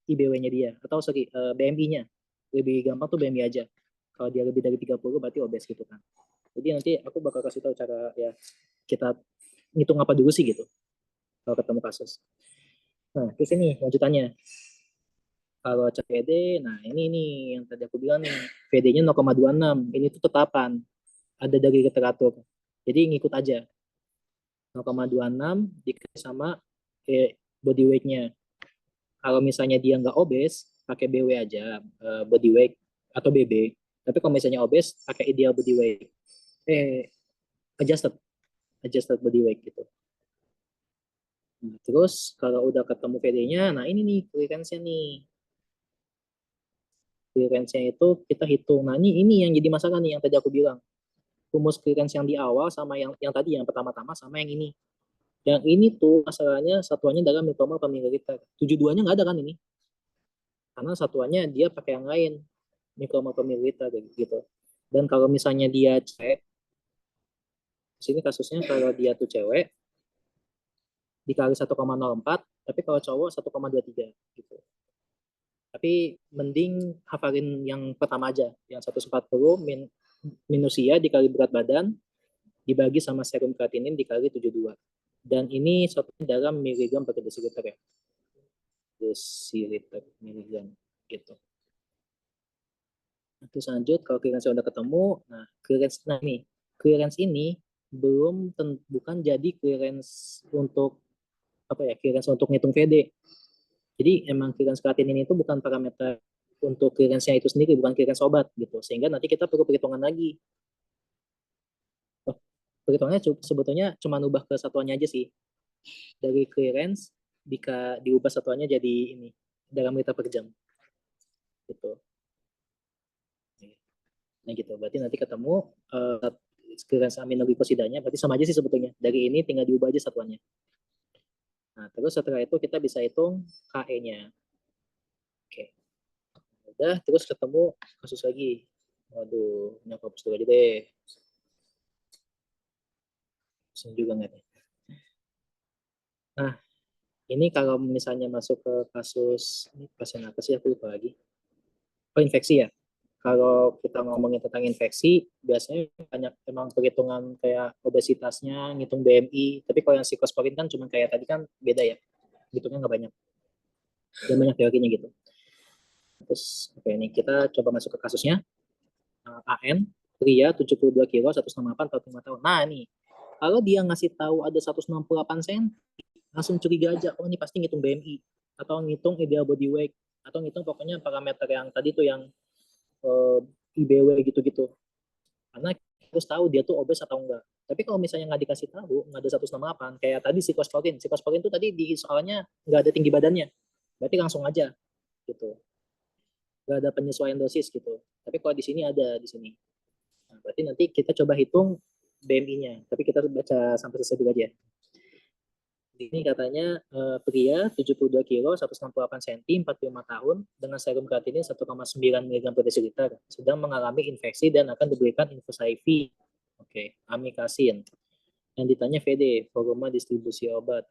IBW-nya dia, atau sorry, BMI-nya. Lebih gampang tuh BMI aja. Kalau dia lebih dari 30 berarti obes gitu kan. Jadi nanti aku bakal kasih tahu cara ya kita ngitung apa dulu sih gitu kalau ketemu kasus. Nah, terus ini lanjutannya. Kalau cek VD, nah ini nih yang tadi aku bilang nih, VD-nya 0,26. Ini tuh tetapan, ada dari literatur. Jadi ngikut aja. 0,26 dikali sama body weight-nya. Kalau misalnya dia nggak obes, pakai BW aja, body weight atau BB. Tapi kalau misalnya obes, pakai ideal body weight. Adjusted, adjusted body weight gitu. Nah, terus kalau udah ketemu VD-nya, nah ini nih clearance-nya nih. Clearance-nya itu kita hitung. Nah ini yang jadi masalah nih yang tadi aku bilang. Rumus clearance yang di awal sama yang tadi yang pertama-tama sama yang ini. Yang ini tuh masalahnya satuannya dalam mikromol per mililiter. 72-nya nggak ada kan ini. Karena satuannya dia pakai yang lain. Mikromol per mililiter gitu. Dan kalau misalnya dia cek, di sini kasusnya kalau dia tuh cewek, dikali 1,04, tapi kalau cowok 1,23 gitu. Tapi mending hafalin yang pertama aja, yang 140 minus ia dikali berat badan, dibagi sama serum kreatinin dikali 72. Dan ini satunya dalam miligram per desiliter ya. Desiliter miligram gitu. Nah, terus lanjut, kalau clearance udah ketemu, nah clearance ini belum bukan jadi clearance untuk apa ya, clearance untuk ngitung VD. Jadi emang clearance kreatinin itu bukan parameter untuk clearance-nya itu sendiri, bukan clearance obat gitu. Sehingga nanti kita perlu perhitungan lagi. Oh, perhitungannya sebetulnya cuma ubah kesatuannya aja sih. Dari clearance diubah satuannya jadi ini dalam liter per jam. Gitu. Nah gitu. Berarti nanti ketemu clearance aminoglycosidanya, berarti sama aja sih sebetulnya. Dari ini tinggal diubah aja satuannya. Nah, terus setelah itu kita bisa hitung KE-nya. Oke. Udah, terus ketemu kasus lagi. Waduh, ini aku hapus dulu aja deh. Pusing juga nggak nih? Nah, ini kalau misalnya masuk ke kasus, ini pasien apa sih, aku lupa lagi. Oh, infeksi ya. Kalau kita ngomongin tentang infeksi, biasanya banyak emang perhitungan kayak obesitasnya, ngitung BMI. Tapi kalau yang siklosporin kan cuma kayak tadi kan beda ya. Hitungnya nggak banyak. Dan banyak teorinya gitu. Terus, oke, ini kita coba masuk ke kasusnya. AN, pria 72 kilo, 168, 45 tahun. Nah, nih, kalau dia ngasih tahu ada 168 cm, langsung curiga aja, oh ini pasti ngitung BMI, atau ngitung ideal body weight, atau ngitung pokoknya parameter yang tadi tuh yang IBW gitu-gitu. Karena harus tahu dia tuh obes atau enggak. Tapi kalau misalnya nggak dikasih tahu, nggak ada 168, kayak tadi siklosporin tuh tadi di soalnya nggak ada tinggi badannya, berarti langsung aja gitu. Nggak ada penyesuaian dosis gitu. Tapi kalau di sini ada di sini. Nah, berarti nanti kita coba hitung BMI-nya. Tapi kita baca sampai selesai dulu aja. Ini katanya pria 72 kilo, 168 cm, 45 tahun dengan serum kreatinin 1,9 mg per desiliter sedang mengalami infeksi dan akan diberikan infus IV. Oke, amikasin. Yang ditanya VD, volume distribusi obat.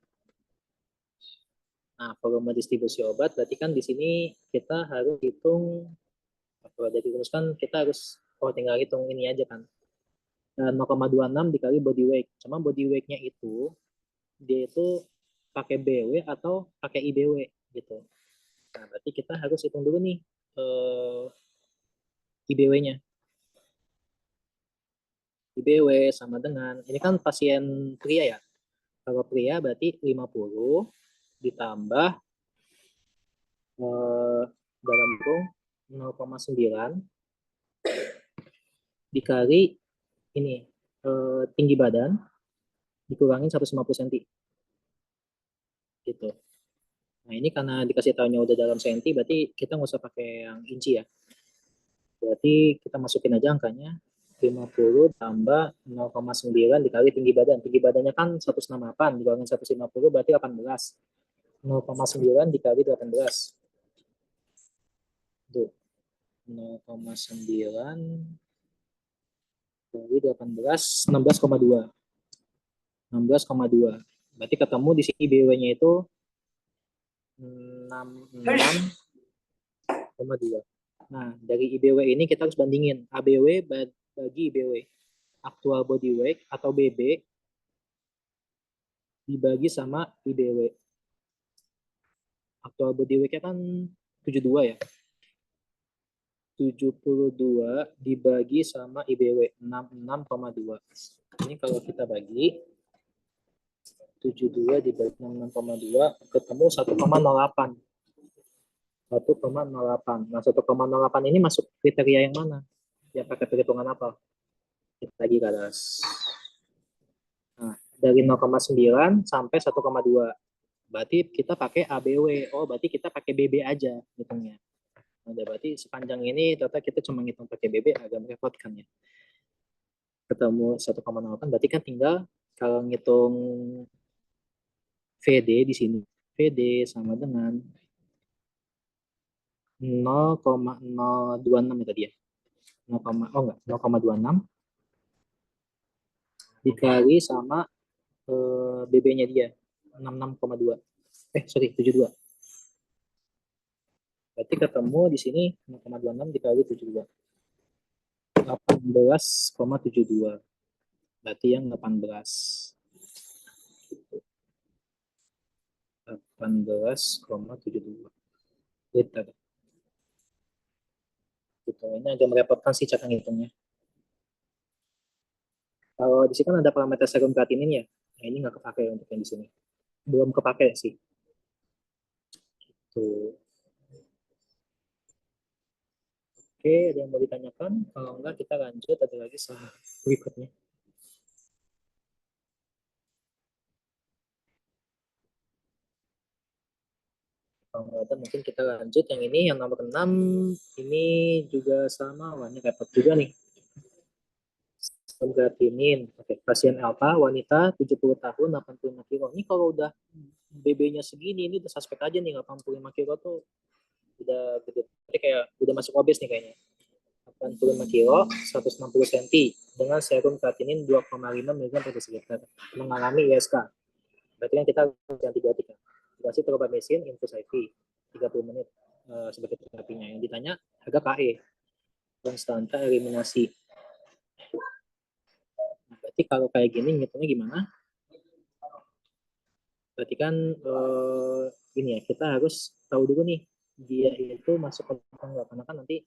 Nah, volume distribusi obat berarti kan di sini kita harus hitung, kalau udah dirumuskan kita harus tinggal hitung ini aja kan. 0,26 dikali body weight. Cuma body weight-nya itu dia itu pakai BW atau pakai IBW gitu. Nah, berarti kita harus hitung dulu nih IBW-nya. IBW sama dengan, ini kan pasien pria ya. Kalau pria berarti 50 ditambah dalam kurung 0,9 dikali ini tinggi badan dikurangin 150 cm gitu. Nah ini karena dikasih tahunya udah dalam senti, berarti kita nggak usah pakai yang inci ya. Berarti kita masukin aja angkanya 50 tambah 0,9 dikali tinggi badan. Tinggi badannya kan 168 dikurangin 150 berarti 18. 0,9 dikali 18. Tuh. 0,9 dari 18, 16,2. 16,2. Berarti ketemu di sini BW-nya itu 66,2. Nah, dari IBW ini kita harus bandingin ABW bagi IBW. Actual body weight atau BB dibagi sama IBW. Actual body weight-nya kan 72 ya. 72 dibagi sama IBW 66,2. Ini kalau kita bagi 72 dibagi 66,2 ketemu 1,08. 1,08. Nah, 1,08 ini masuk kriteria yang mana? Ya pakai perhitungan apa? Kita lagi ke atas. Nah, dari 0,9 sampai 1,2. Berarti kita pakai ABW. Oh, berarti kita pakai BB aja hitungnya. Nah, berarti sepanjang ini ternyata kita cuma ngitung pakai BB agak merepotkan ya. Ketemu 1,08 berarti kan tinggal kalau ngitung VD di sini. VD sama dengan 0,026 ya tadi ya. 0,26 dikali sama BB-nya dia 66,2. Sorry, 72. Berarti ketemu di sini 0,26 dikali 72. 18,72. Berarti yang 18. 18,72 liter. Gitu. Ini agak merepotkan sih cara ngitungnya. Kalau di sini kan ada parameter serum kreatinin ya. Nah, ini nggak kepake untuk yang di sini. Belum kepake sih. Tuh. Oke, ada yang mau ditanyakan? Kalau enggak, kita lanjut. Ada lagi sama berikutnya. Kalau nggak ada, mungkin kita lanjut. Yang ini, yang nomor 6. Ini juga sama. Wah, ini repot juga nih. Serum kreatinin. Oke, pasien alpha, wanita, 70 tahun, 85 kilo. Ini kalau udah BB-nya segini, ini udah suspek aja nih. 85 kilo tuh udah gede. Jadi kayak udah masuk obes nih kayaknya. 85 kilo, 160 cm dengan serum kreatinin 2,5 mg per desiliter mengalami ISK. Berarti kan kita harus antibiotik. Dikasih terobamesin infus IV 30 menit sebagai terapinya. Yang ditanya harga KE, konstanta eliminasi. Nah, berarti kalau kayak gini ngitungnya gimana? Berarti kan ini ya, kita harus tahu dulu nih dia itu masuk ke enggak, karena kan nanti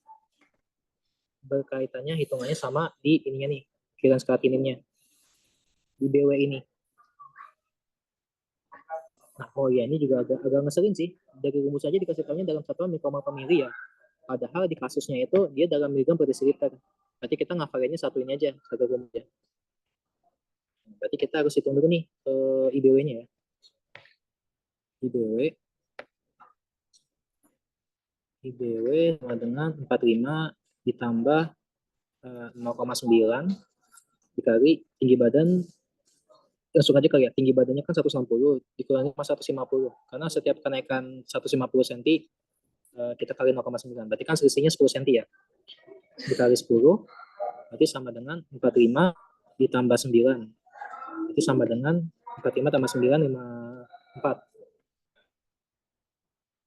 berkaitannya hitungannya sama di ininya nih, clearance kreatininnya di BW ini. Nah, oh ya ini juga agak ngeselin sih. Dari rumus aja dikasih tahunya dalam satuan mikromol per mili ya. Padahal di kasusnya itu dia dalam miligram per desiliter. Berarti kita ngafalinnya satu ini aja, satu rumus aja. Berarti kita harus hitung dulu nih IBW-nya ya. IBW sama dengan 45 ditambah 0,9 dikali tinggi badan, langsung aja kali ya, tinggi badannya kan 160 dikurangi sama 150 karena setiap kenaikan 150 cm kita kali 0,9 berarti kan selisihnya 10 cm ya, dikali 10 berarti sama dengan 45 ditambah 9 itu sama dengan 45 tambah 9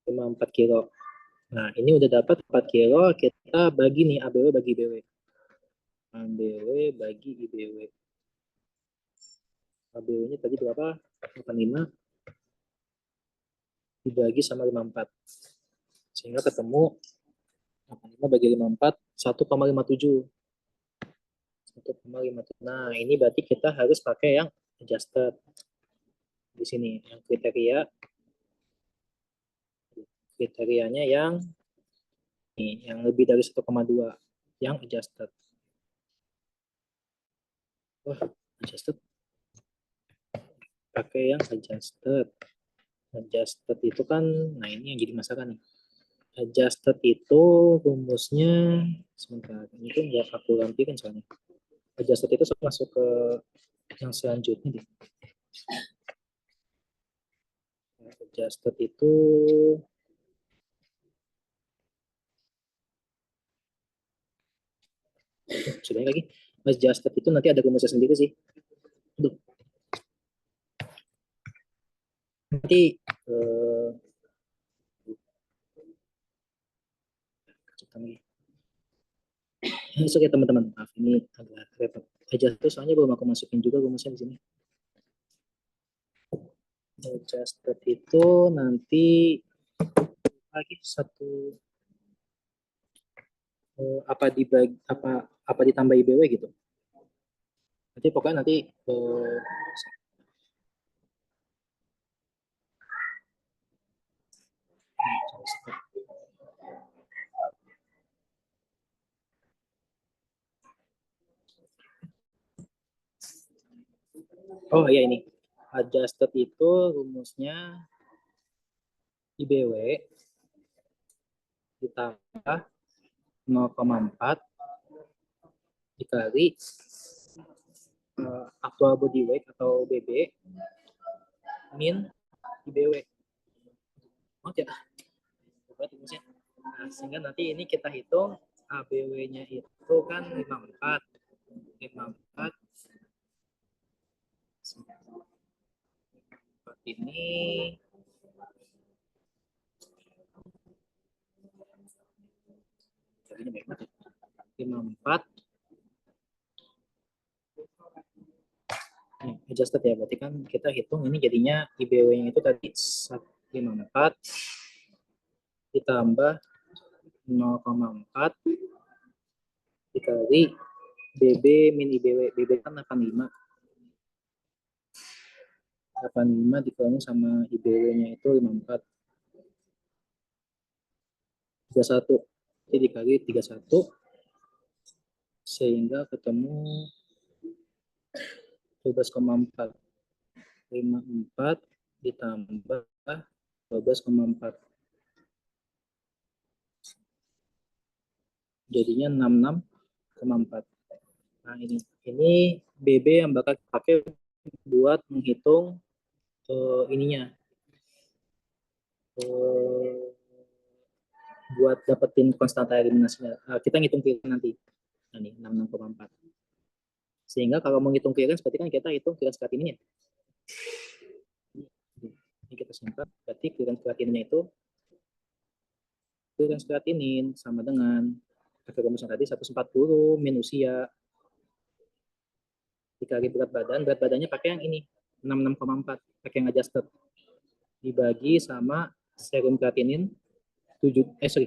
54 kilo. Nah ini udah dapat 4 kilo, kita bagi nih ABW bagi IBW. ABW bagi IBW. ABW-nya tadi berapa? 85 dibagi sama 54. Sehingga ketemu 85 bagi 54, 1,57. 1,5. Nah, ini berarti kita harus pakai yang adjusted. Di sini yang kriterianya yang ini, yang lebih dari 1,2 yang adjusted. Wah, adjusted. Pakai yang adjusted. Adjusted itu kan, nah ini yang jadi masalah nih. Adjusted itu rumusnya, sebentar, ini tuh nggak aku lampirin soalnya. Adjusted itu masuk ke yang selanjutnya deh. Adjusted itu sebenarnya lagi adjusted itu nanti ada rumusnya sendiri sih. Aduh. Nanti Oke teman-teman, maaf ini agak repot. Adjusted soalnya belum aku masukin juga rumusnya di sini. Adjusted itu nanti lagi satu apa ditambah IBW gitu. Nanti pokoknya nanti oh iya ini adjusted itu rumusnya IBW ditambah 0,4 dikali actual body weight atau BB min IBW. Oke. Nah, sehingga nanti ini kita hitung ABW-nya itu kan 54. 54 ini 54 adjusted ya, berarti kan kita hitung ini jadinya IBW-nya itu tadi 54 ditambah 0,4 dikali BB min IBW. BB kan 85. 85 dikurangi sama IBW-nya itu 54. 31. Jadi dikali 31 sehingga ketemu 12,4. 54 ditambah 12,4. Jadinya 66,4. Nah, ini BB yang bakal pakai buat menghitung ininya. Buat dapetin konstanta eliminasinya. Kita ngitung clearance nanti. Nah, ini 66,4. Sehingga kalau mau ngitung clearance berarti kan kita hitung clearance kreatininnya. Ini kita simpan. Berarti clearance kreatininnya itu clearance kreatinin sama dengan pakai rumusnya tadi 140 min usia dikali berat badan. Berat badannya pakai yang ini 66,4, pakai yang adjusted. Dibagi sama serum kreatinin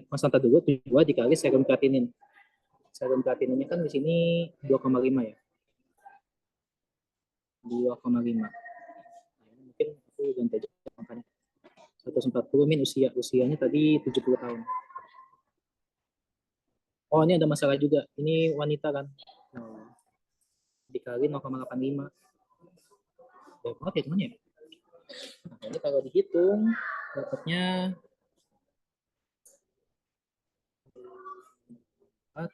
konstanta dulu 7 dikali serum kreatinin. Serum kreatininnya kan di sini 2,5 ya. 2,5. Mungkin aku ganti aja angkanya. 140 min usianya tadi 70 tahun. Oh, ini ada masalah juga. Ini wanita kan. Dikali 0,85. Oke, teman ya. Nah, ini kalau dihitung dapatnya 4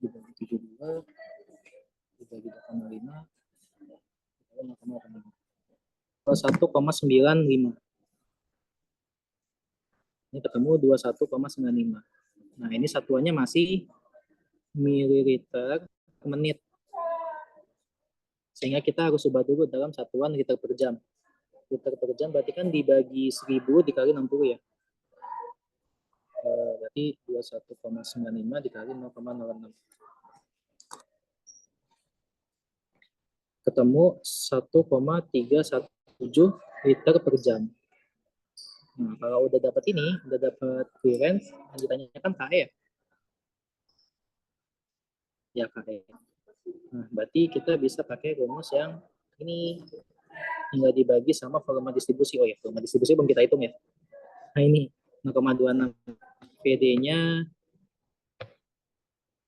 dibagi 72 dibagi 2,5 21,95. Ini ketemu 21,95. Nah, ini satuannya masih mililiter per menit. Sehingga kita harus ubah dulu dalam satuan liter per jam. Liter per jam berarti kan dibagi 1000 dikali 60 ya. Berarti 21,95 dikali 0,06. Ketemu 1,317 liter per jam. Nah, kalau udah dapat ini, udah dapat clearance, yang ditanyakan KE ya. ya KF. Nah, berarti kita bisa pakai rumus yang ini hingga dibagi sama volume distribusi. Oh ya, volume distribusi belum kita hitung ya. Nah ini 0,26 PD-nya,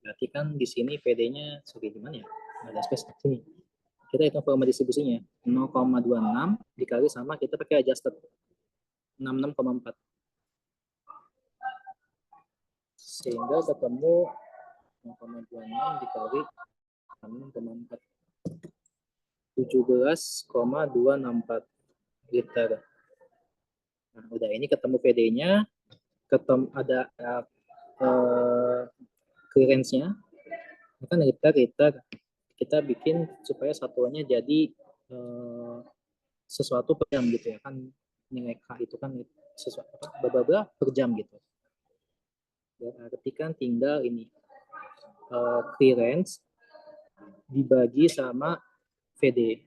berarti kan di sini PD-nya sorry gimana ya? Nggak ada space sini. Kita hitung volume distribusinya 0,26 dikali sama kita pakai adjusted 66,4. Sehingga ketemu 0,26 dikali 66,4. 17,264 liter. Nah, udah ini ketemu PD-nya, ketemu ada clearance-nya, kan liter kita bikin supaya satuannya jadi sesuatu per jam gitu ya kan, nilai K itu kan sesuatu apa per jam gitu. Berarti kan tinggal ini clearance dibagi sama VD,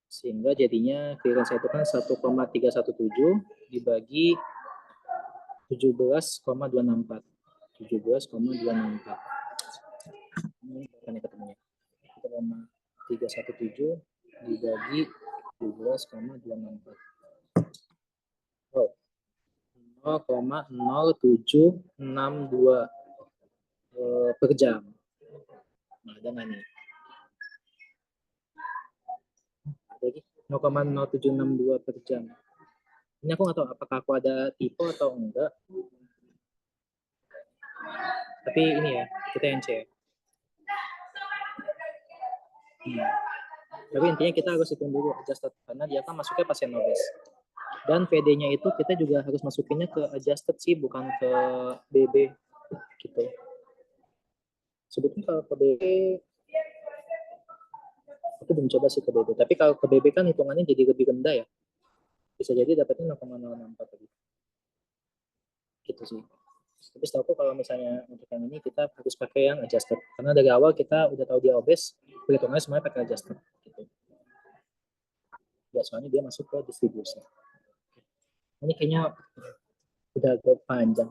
sehingga jadinya clearance itu kan 1,317 dibagi 17,264. 17,264. Ini kan ketemunya. 1,317 dibagi 17,264. Oh, 0,0762 per jam. Nah, ada nggak nih? Ada lagi 0,0762 per jam. Ini aku nggak tahu apakah aku ada tipe atau enggak. Tapi ini ya, kita yang C. Tapi intinya kita harus hitung dulu adjusted karena dia kan masuknya pasien obes. Dan VD-nya itu kita juga harus masukinnya ke adjusted sih, bukan ke BB gitu. Sebetulnya kalau ke BB aku belum coba sih ke BB, tapi kalau ke BB kan hitungannya jadi lebih rendah ya. Bisa jadi dapatnya 0,064 tadi. Gitu sih. Tapi setahu aku kalau misalnya untuk yang ini kita harus pakai yang adjusted. Karena dari awal kita udah tahu dia obes, perhitungannya semuanya pakai adjusted. Gitu. Ya, soalnya dia masuk ke distribusi. Ini kayaknya udah agak panjang.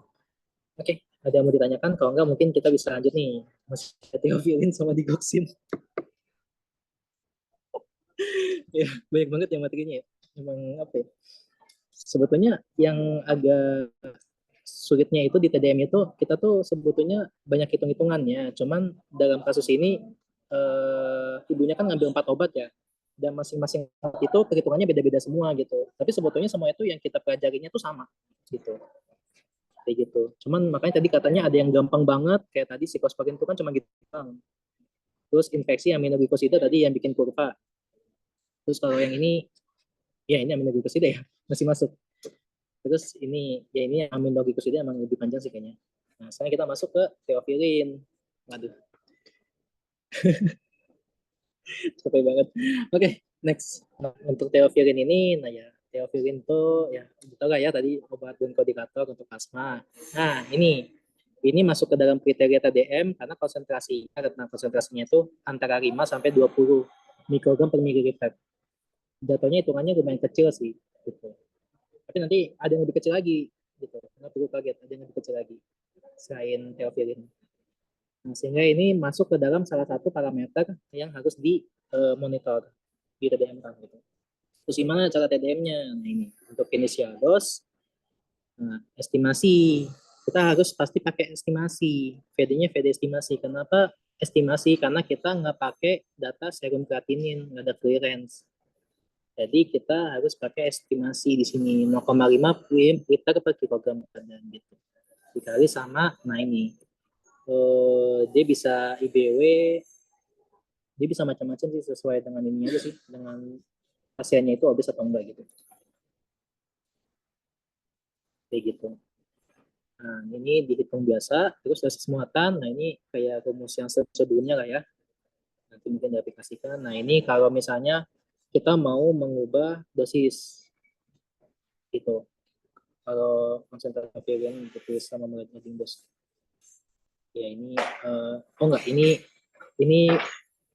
Oke, ada yang mau ditanyakan? Kalau enggak mungkin kita bisa lanjut nih. Masih teofilin sama digoxin. Ya, banyak banget ya materinya ya. Emang apa ya? Sebetulnya yang agak sulitnya itu di TDM itu kita tuh sebetulnya banyak hitung-hitungannya. Cuman dalam kasus ini ibunya kan ngambil 4 obat ya. Dan masing-masing itu perhitungannya beda-beda semua gitu. Tapi sebetulnya semua itu yang kita pelajarinya tuh sama gitu. Kayak gitu. Cuman makanya tadi katanya ada yang gampang banget, kayak tadi siklosporin itu kan cuma gitu. Terus infeksi aminoglikosida tadi yang bikin kurva. Terus kalau yang ini, ya ini aminoglikosida ya, masih masuk. Terus ini, ya ini aminoglikosida emang lebih panjang sih kayaknya. Nah, sekarang kita masuk ke teofilin. Waduh, capek banget. Oke, next. Nah, untuk teofilin ini, nah ya, teofilin tuh ya betul gak ya tadi obat bronkodikator untuk asma. Nah, ini masuk ke dalam kriteria TDM karena konsentrasinya itu antara 5 sampai 20 mikrogram per mililiter. Jatuhnya hitungannya lumayan kecil sih gitu. Tapi nanti ada yang lebih kecil lagi gitu. Nggak perlu kaget, ada yang lebih kecil lagi selain teofilin. Nah, sehingga ini masuk ke dalam salah satu parameter yang harus dimonitor di TDM kan gitu. Terus gimana cara TDM-nya? Nah ini untuk initial dose, nah, estimasi kita harus pasti pakai estimasi. VD-nya VD estimasi. Kenapa estimasi? Karena kita nggak pakai data serum kreatinin, nggak ada clearance. Jadi kita harus pakai estimasi di sini 0,5 liter per kilogram badan gitu. Dikali sama, nah ini dia bisa IBW, dia bisa macam-macam sih sesuai dengan ini aja sih, dengan pasiennya itu obes atau enggak gitu. Kayak gitu. Nah ini dihitung biasa, terus dosis muatan, nah ini kayak rumus yang sebelumnya lah ya. Nanti mungkin diaplikasikan. Nah ini kalau misalnya kita mau mengubah dosis gitu. Kalau konsentrasi varian ditulis sama molecular dose. Ya ini oh enggak, ini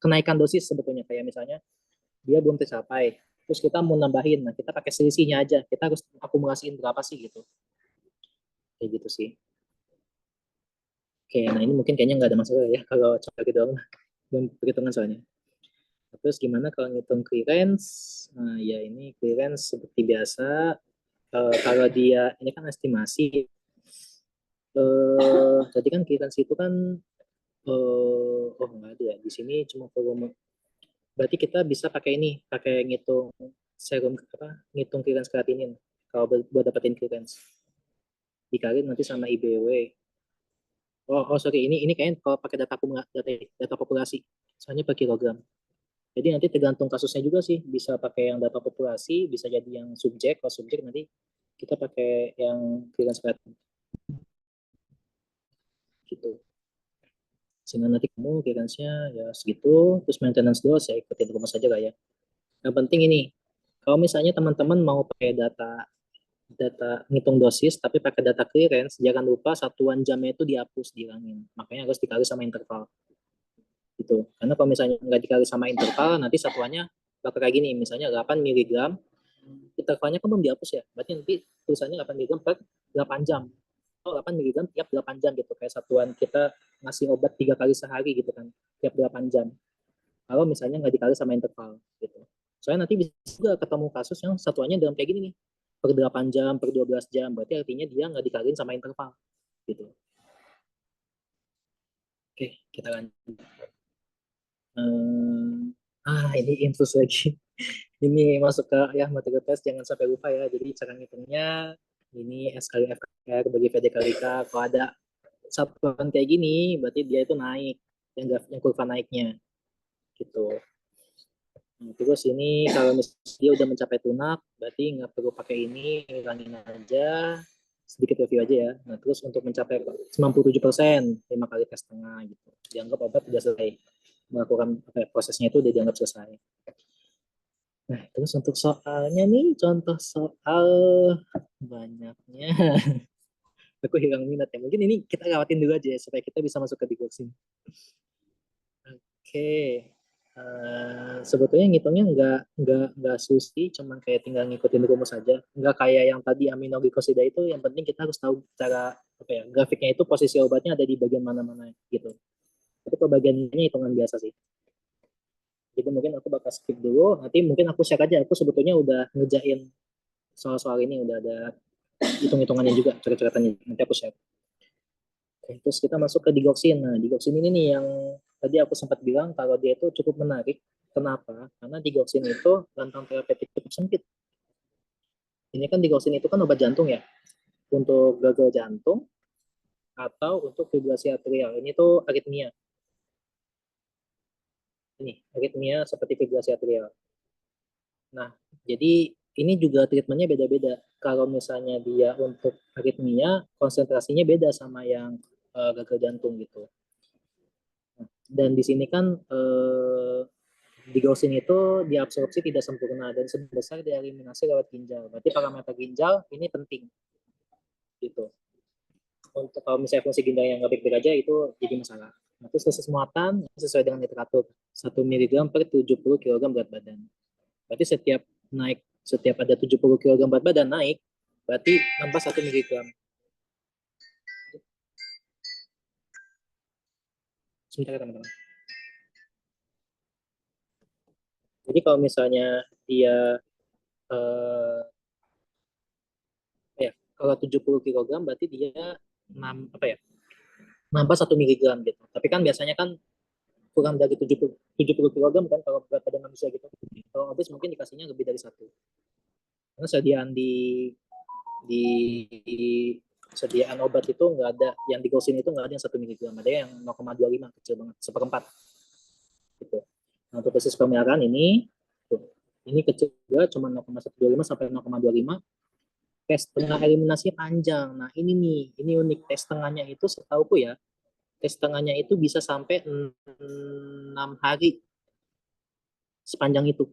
kenaikan dosis sebetulnya, kayak misalnya dia belum tercapai terus kita mau nambahin, nah kita pakai selisihnya aja, kita harus akumulasiin berapa sih gitu, kayak gitu sih. Oke, nah ini mungkin kayaknya nggak ada masalah ya kalau cara gitu doang, belum perhitungan soalnya. Terus gimana kalau ngitung clearance? Nah, ya ini clearance seperti biasa. Kalau dia ini kan estimasi. Tadi kan clearance itu kan oh nggak ada ya. Di sini cuma volume. Berarti kita bisa pakai ini, pakai ngitung serum apa? Ngitung clearance kreatinin kalau buat dapetin clearance. Dikali nanti sama IBW. Oh sorry, ini kayaknya kalau pakai data populasi, soalnya per kilogram. Jadi nanti tergantung kasusnya juga sih, bisa pakai yang data populasi, bisa jadi yang subjek, kalau subjek nanti kita pakai yang clearance rate gitu. Sehingga nanti kamu clearance-nya ya segitu, terus maintenance dulu saya ikutin rumah saja lah ya. Yang penting ini, kalau misalnya teman-teman mau pakai data data ngitung dosis tapi pakai data clearance, jangan lupa satuan jamnya itu dihapus, dihilangin. Makanya harus dikali sama interval gitu. Karena kalau misalnya nggak dikali sama interval, nanti satuannya bakal kayak gini, misalnya 8 miligram, intervalnya kan belum dihapus ya, berarti nanti tulisannya 8 miligram per 8 jam. Oh, 8 miligram tiap 8 jam gitu, kayak satuan kita ngasih obat 3 kali sehari gitu kan, tiap 8 jam. Kalau misalnya nggak dikali sama interval gitu. Soalnya nanti bisa juga ketemu kasus yang satuannya dalam kayak gini nih, per 8 jam, per 12 jam, berarti artinya dia nggak dikaliin sama interval gitu. Oke, kita lanjut. Ini infus lagi. Ini masuk ke ya materi tes, jangan sampai lupa ya. Jadi cara ngitungnya ini S kali F kali R bagi VD kali K. Kalau ada satuan kayak gini, berarti dia itu naik, yang kurva naiknya gitu. Nah, terus ini kalau misalnya dia udah mencapai tunak, berarti nggak perlu pakai ini, hilangin aja, sedikit review aja ya. Nah, terus untuk mencapai 97%, 5 kali tes setengah gitu. Dianggap obat sudah selesai. Melakukan apa ya, prosesnya itu udah dianggap selesai. Nah, terus untuk soalnya nih, contoh soal banyaknya. Aku hilang minat ya. Mungkin ini kita lewatin dulu aja ya, supaya kita bisa masuk ke digoxin. Oke. Sebetulnya ngitungnya nggak susi, cuma kayak tinggal ngikutin rumus saja. Nggak kayak yang tadi aminoglikosida itu, yang penting kita harus tahu cara apa ya, grafiknya itu posisi obatnya ada di bagian mana-mana gitu. Tapi kalau bagian ini hitungan biasa sih. Jadi mungkin aku bakal skip dulu, nanti mungkin aku share aja, aku sebetulnya udah ngerjain soal-soal ini, udah ada hitung-hitungannya juga, coret-coretannya, nanti aku share. Oke, terus kita masuk ke digoxin. Nah, digoxin ini nih yang tadi aku sempat bilang kalau dia itu cukup menarik. Kenapa? Karena digoxin itu rentang terapeutik cukup sempit. Ini kan digoxin itu kan obat jantung ya, untuk gagal jantung atau untuk fibrillasi atrial. Ini tuh aritmia. Ini aritmia seperti fibrillasi atrial. Nah, jadi ini juga treatmentnya beda-beda. Kalau misalnya dia untuk aritmia, konsentrasinya beda sama yang gagal jantung gitu. Dan di sini kan digosin itu diabsorpsi tidak sempurna dan sebesar dieliminasi lewat ginjal. Berarti parameter ginjal ini penting gitu. Untuk kalau misalnya fungsi ginjal yang nggak baik-baik aja itu jadi masalah. Nah, terus dosis muatan sesuai dengan literatur 1 mg per 70 kg berat badan. Berarti setiap ada 70 kg berat badan naik, berarti nambah 1 mg. Sebentar ya teman-teman. Jadi kalau misalnya dia eh, ya kalau 70 kg berarti dia apa ya, nambah 1 mg gitu. Tapi kan biasanya kan kurang dari 70 kg kan kalau berat badan manusia gitu. Kalau obes mungkin dikasihnya lebih dari satu. Karena di, di sediaan obat itu nggak ada, yang digosin itu nggak ada yang 1 mg, ada yang 0,25, kecil banget, seperempat gitu. Nah, untuk dosis pemeliharaan ini kecil juga, cuma 0,125 sampai 0,25. Tes tengah eliminasi panjang. Nah, ini nih, ini unik. Tes tengahnya itu setauku ya, tes tengahnya itu bisa sampai 6 hari sepanjang itu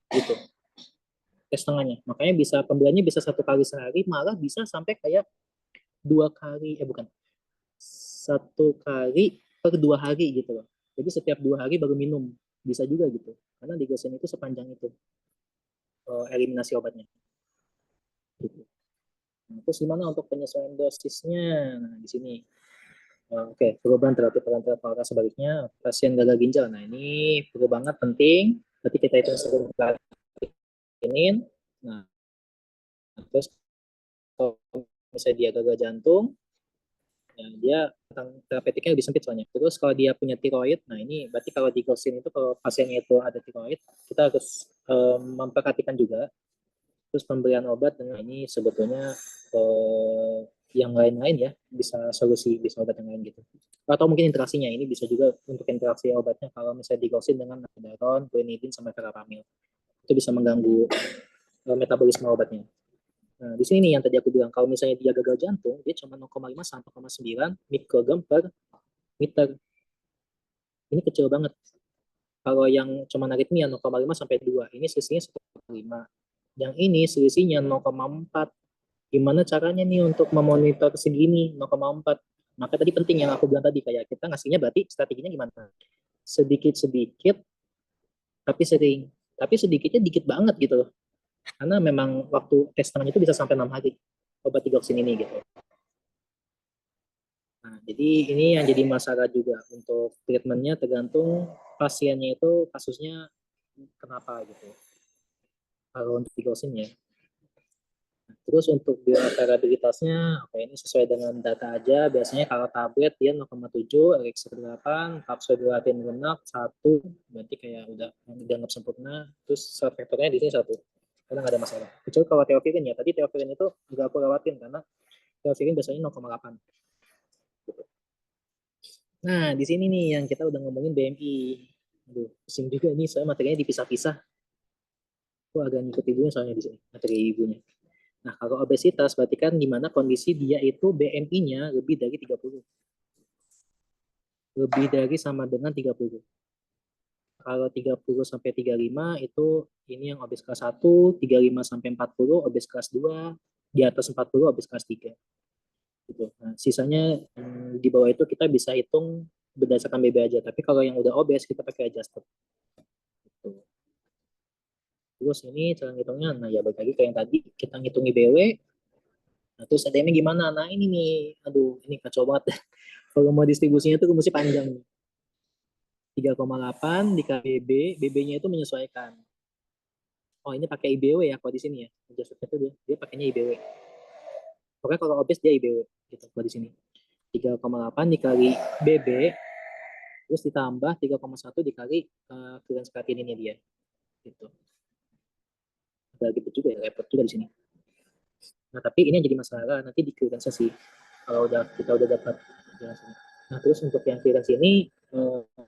gitu, tes tengahnya. Makanya bisa pembeliannya bisa 1 kali sehari, malah bisa sampai kayak 2 kali, bukan, 1 kali per 2 hari gitu loh. Jadi setiap 2 hari baru minum, bisa juga gitu. Karena digosen itu sepanjang itu eliminasi obatnya. Gitu. Nah, terus gimana untuk penyesuaian dosisnya? Nah, di sini. Oke, perubahan terapi parenteral apakah sebaliknya pasien gagal ginjal. Nah, ini perlu banget penting. Berarti kita itu sering ini. Nah, terus kalau misalnya dia gagal jantung, ya dia terapeutiknya lebih sempit soalnya. Terus kalau dia punya tiroid, nah ini berarti kalau di Gosin itu kalau pasiennya itu ada tiroid, kita harus memperhatikan juga. Terus pemberian obat dengan ini sebetulnya yang lain-lain ya, bisa solusi, bisa obat yang lain gitu. Atau mungkin interaksinya, ini bisa juga untuk interaksi obatnya kalau misalnya digosin dengan Naltrexone, Clonidine, sama Verapamil. Itu bisa mengganggu metabolisme obatnya. Nah, di sini nih yang tadi aku bilang, kalau misalnya dia gagal jantung, dia cuma 0,5 sampai 0,9 mikrogram per liter. Ini kecil banget. Kalau yang cuma aritmia 0,5 sampai 2, ini selisihnya 1,5. Yang ini selisihnya 0,4. Gimana caranya nih untuk memonitor segini 0,4? Maka tadi penting yang aku bilang tadi, kayak kita ngasihnya berarti strateginya gimana? Sedikit-sedikit, tapi sering. Tapi sedikitnya dikit banget gitu. Karena memang waktu tes tangan itu bisa sampai 6 hari obat digoxin ini gitu. Nah, jadi ini yang jadi masalah juga untuk treatmentnya tergantung pasiennya itu kasusnya kenapa gitu. Kalau untuk digoxin ya. Terus untuk bioavailabilitasnya, oke, ini sesuai dengan data aja. Biasanya kalau tablet dia 0,7, elixir 8, kapsul gelatin lunak 1, berarti kayak udah dianggap sempurna. Terus faktornya di sini 1, karena nggak ada masalah. Kecuali kalau teofirin ya, tadi teofirin itu nggak aku lewatin karena teofirin biasanya 0,8. Nah, di sini nih yang kita udah ngomongin BMI. Aduh, pusing juga ini, soalnya materinya dipisah-pisah. Aku agak ngikut ibunya soalnya di sini, materi ibunya. Nah, kalau obesitas berarti kan di mana kondisi dia itu BMI-nya lebih dari 30. Lebih dari sama dengan 30. Kalau 30 sampai 35 itu ini yang obes kelas 1, 35 sampai 40 obes kelas 2, di atas 40 obes kelas 3. Gitu. Nah, sisanya di bawah itu kita bisa hitung berdasarkan BB aja. Tapi kalau yang udah obes kita pakai adjusted. Gitu. Terus ini cara ngitungnya, nah ya balik lagi kayak yang tadi kita ngitung IBW. Nah, terus ADM-nya gimana? Nah ini nih, aduh ini kacau banget. Kalau mau distribusinya tuh mesti panjang nih. 3,8 dikali BB, BB-nya itu menyesuaikan. Oh ini pakai IBW ya kalau di sini ya. Adjustednya tuh dia pakainya IBW. Pokoknya kalau obes dia IBW gitu kalau di sini. 3,8 dikali BB, terus ditambah 3,1 dikali clearance creatinine dia. Gitu. Agak gitu juga ya, repot juga di sini. Nah tapi ini yang jadi masalah nanti di clearance sih. Kalau kita udah dapat jelasin. Nah terus untuk yang clearance ini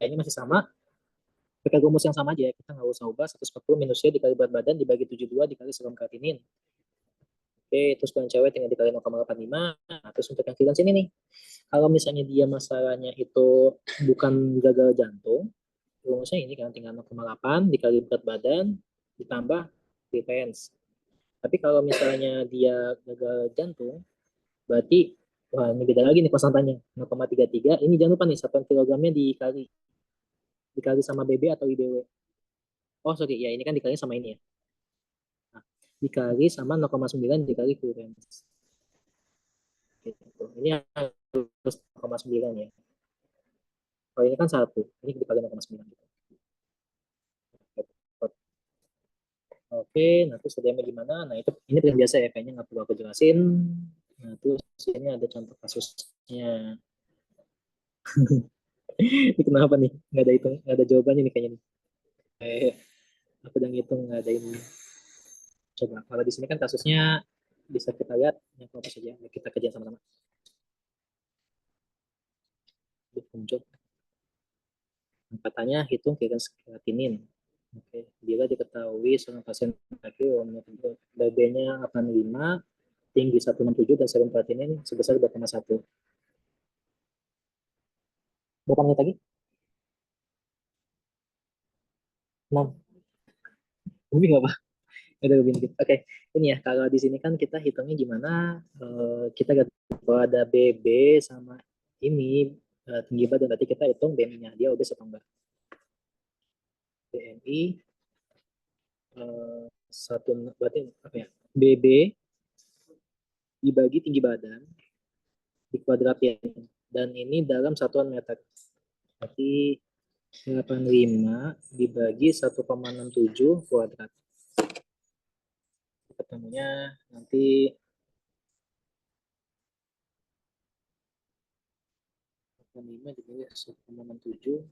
kayaknya masih sama. Pakai rumus yang sama aja ya, kita nggak usah ubah 140 minusnya dikali berat badan dibagi 72 dikali serum kreatinin. Oke, terus kalau cewek tinggal dikali 0,85. Nah, terus untuk yang clearance ini nih, kalau misalnya dia masalahnya itu bukan gagal jantung, rumusnya ini kan tinggal 0,8 dikali berat badan ditambah defense. Tapi kalau misalnya dia gagal jantung, berarti wah ini beda lagi nih konstantanya 0,33. Ini jangan lupa nih satuan kilogramnya dikali dikali sama BB atau IBW. Oh sorry ya ini kan dikali sama ini ya. Nah, dikali sama 0,9 dikali clearance. Gitu. Ini harus 0,9 ya. Kalau ini kan 1, ini dikali 0,9 gitu. Oke, nah terus SDM gimana? Nah itu ini yang biasa ya, kayaknya nggak perlu aku jelasin. Nah terus ini ada contoh kasusnya. Ini kenapa nih? Nggak ada hitung, nggak ada jawabannya nih kayaknya nih. Eh, aku udah ngitung nggak ada ini. Coba kalau di sini kan kasusnya bisa kita lihat yang apa saja. Kita kerjain sama-sama. Ditunjuk. Katanya hitung clearance kreatinin. Oke, bila diketahui seorang pasien laki BB-nya 85, tinggi 167 dan serum kreatinin sebesar 2,1. Berapa menit lagi? 6. Lebih nggak apa? Ada lebih dikit. Oke, ini ya kalau di sini kan kita hitungnya gimana? Kita lihat kalau ada BB sama ini tinggi badan, berarti kita hitung BMI-nya dia obes atau enggak. BMI satu berarti apa ya? BB dibagi tinggi badan dikuadratin. Dan ini dalam satuan meter. Berarti 85 dibagi 1,67 kuadrat. Ketemunya nanti 85 dibagi 1,67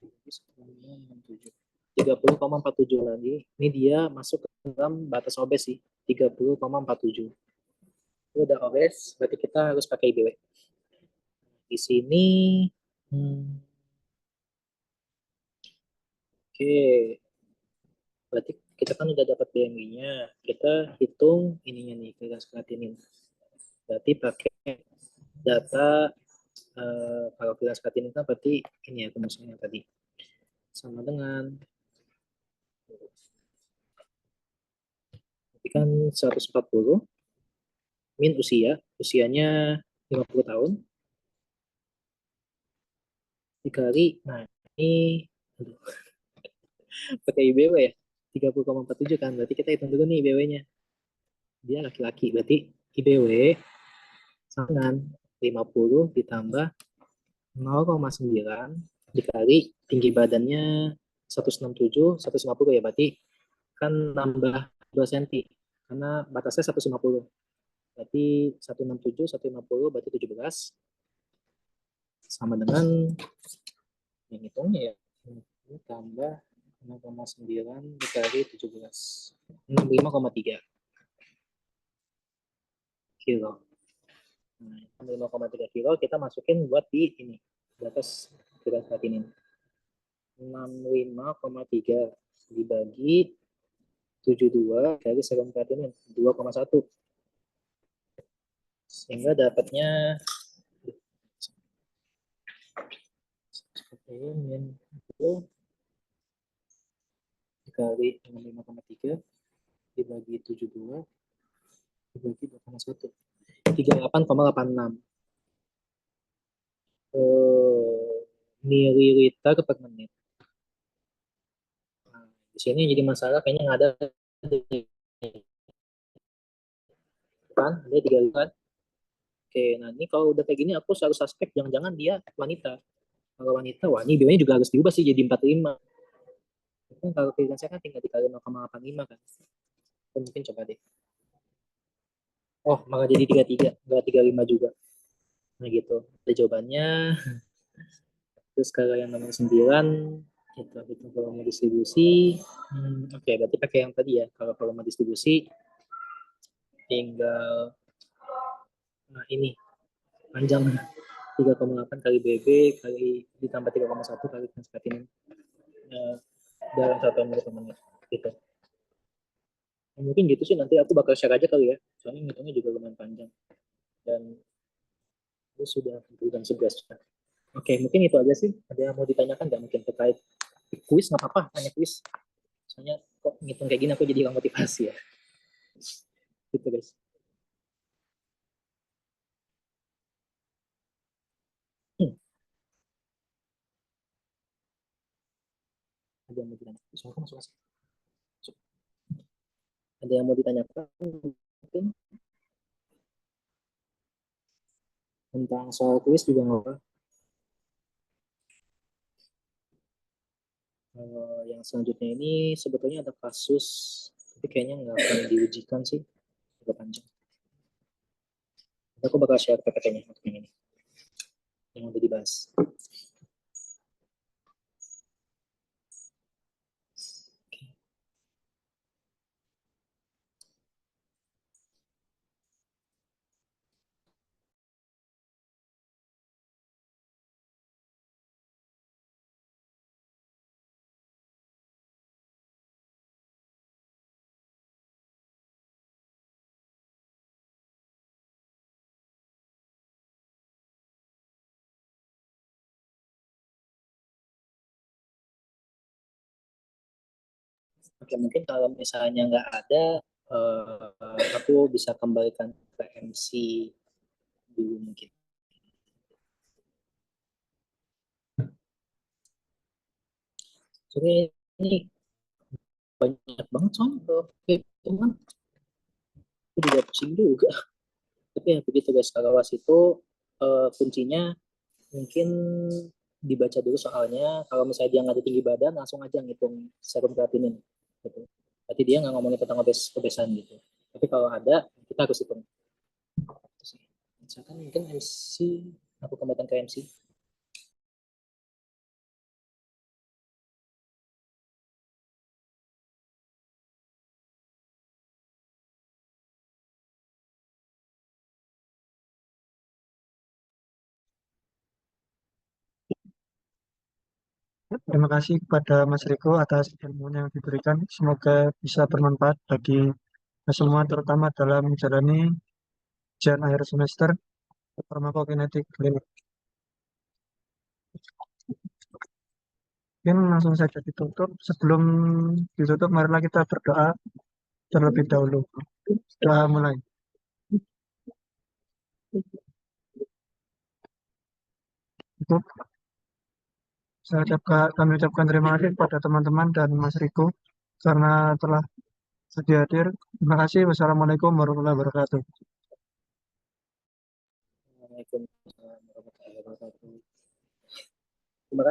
dibagi 1,67. 30,47 lagi. Ini dia masuk ke dalam batas obes sih. 30,47. Itu udah obes, berarti kita harus pakai IBW. Di sini, oke, berarti kita kan udah dapat BMI-nya. Kita hitung ininya nih, keras kreatinin. Berarti pakai data kalau keras kreatinin kan berarti ini ya rumusnya tadi. Sama dengan berarti kan 140 min usianya 50 tahun dikali, nah ini aduh, pakai IBW ya 30,47 kan, berarti kita hitung dulu nih IBW-nya. Dia laki-laki, berarti IBW sama dengan 50 ditambah 0,9 dikali tinggi badannya 167, 150 ya, berarti kan nambah 2 cm karena batasnya 150. Berarti 167, 150 berarti 17 sama dengan yang hitungnya ya. Ini tambah 0,9 dikali 17. 65,3 kilo. Nah, 5,3 kilo kita masukin buat di ini di atas berat saat ini. 65,3 dibagi 72 dari serum kreatinin 2,1 sehingga dapatnya min 10 dikali 65,3 dibagi 72 dibagi 2,1 38,86 mililiter per menit. Nah, di sini jadi masalah kayaknya nggak ada kan, ada 3 kan. Oke, nah ini kalau udah kayak gini aku selalu suspek jangan-jangan dia wanita. Kalau wanita, wah ini biayanya juga harus diubah sih jadi 45. Mungkin kalau pilihan saya kan tinggal dikali 0,85 kan. Atau mungkin coba deh. Oh, malah jadi 33, nggak 35 juga. Nah gitu, ada jawabannya. Terus kalau yang nomor 9, itu volume distribusi. Oke, berarti pakai yang tadi ya. Kalau volume distribusi, tinggal nah ini, panjang 3,8 kali BB kali ditambah 3,1 kali transkatin dalam 1 menit per menit. Gitu. Nah, mungkin gitu sih, nanti aku bakal share aja kali ya. Soalnya hitungnya juga lumayan panjang. Dan itu sudah jam 11. Oke, mungkin itu aja sih. Ada yang mau ditanyakan nggak mungkin terkait kuis? Nggak apa-apa, tanya kuis. Soalnya kok ngitung kayak gini aku jadi nggak motivasi ya. Gitu guys. Hmm, ada yang mau ditanyakan? Soalnya masuk masuk. Ada yang mau ditanyakan mungkin tentang soal kuis juga nggak apa. Yang selanjutnya ini sebetulnya ada kasus, tapi kayaknya nggak akan diujikan sih, agak panjang. Aku bakal share PPT-nya untuk yang ini, yang udah dibahas. Oke, mungkin kalau misalnya nggak ada, aku bisa kembalikan ke MC dulu mungkin. Soalnya ini banyak banget soalnya kalau hitungan, aku juga pusing juga. Tapi ya begitu guys, kalau was itu kuncinya mungkin dibaca dulu soalnya. Kalau misalnya dia nggak ada tinggi badan, langsung aja ngitung serum kreatinin gitu. Berarti dia nggak ngomongin tentang obesan gitu. Tapi kalau ada, kita harus hitung. Misalkan mungkin MC, aku kembalikan ke MC. Terima kasih kepada Mas Riko atas ilmu yang diberikan. Semoga bisa bermanfaat bagi kita semua, terutama dalam menjalani ujian akhir semester farmakokinetik klinik. Mungkin langsung saja ditutup. Sebelum ditutup, marilah kita berdoa terlebih dahulu. Doa mulai. Cukup. Kami ucapkan terima kasih kepada teman-teman dan Mas Riko karena telah sedia hadir. Terima kasih. Wassalamualaikum warahmatullahi wabarakatuh. Waalaikumsalam warahmatullahi wabarakatuh.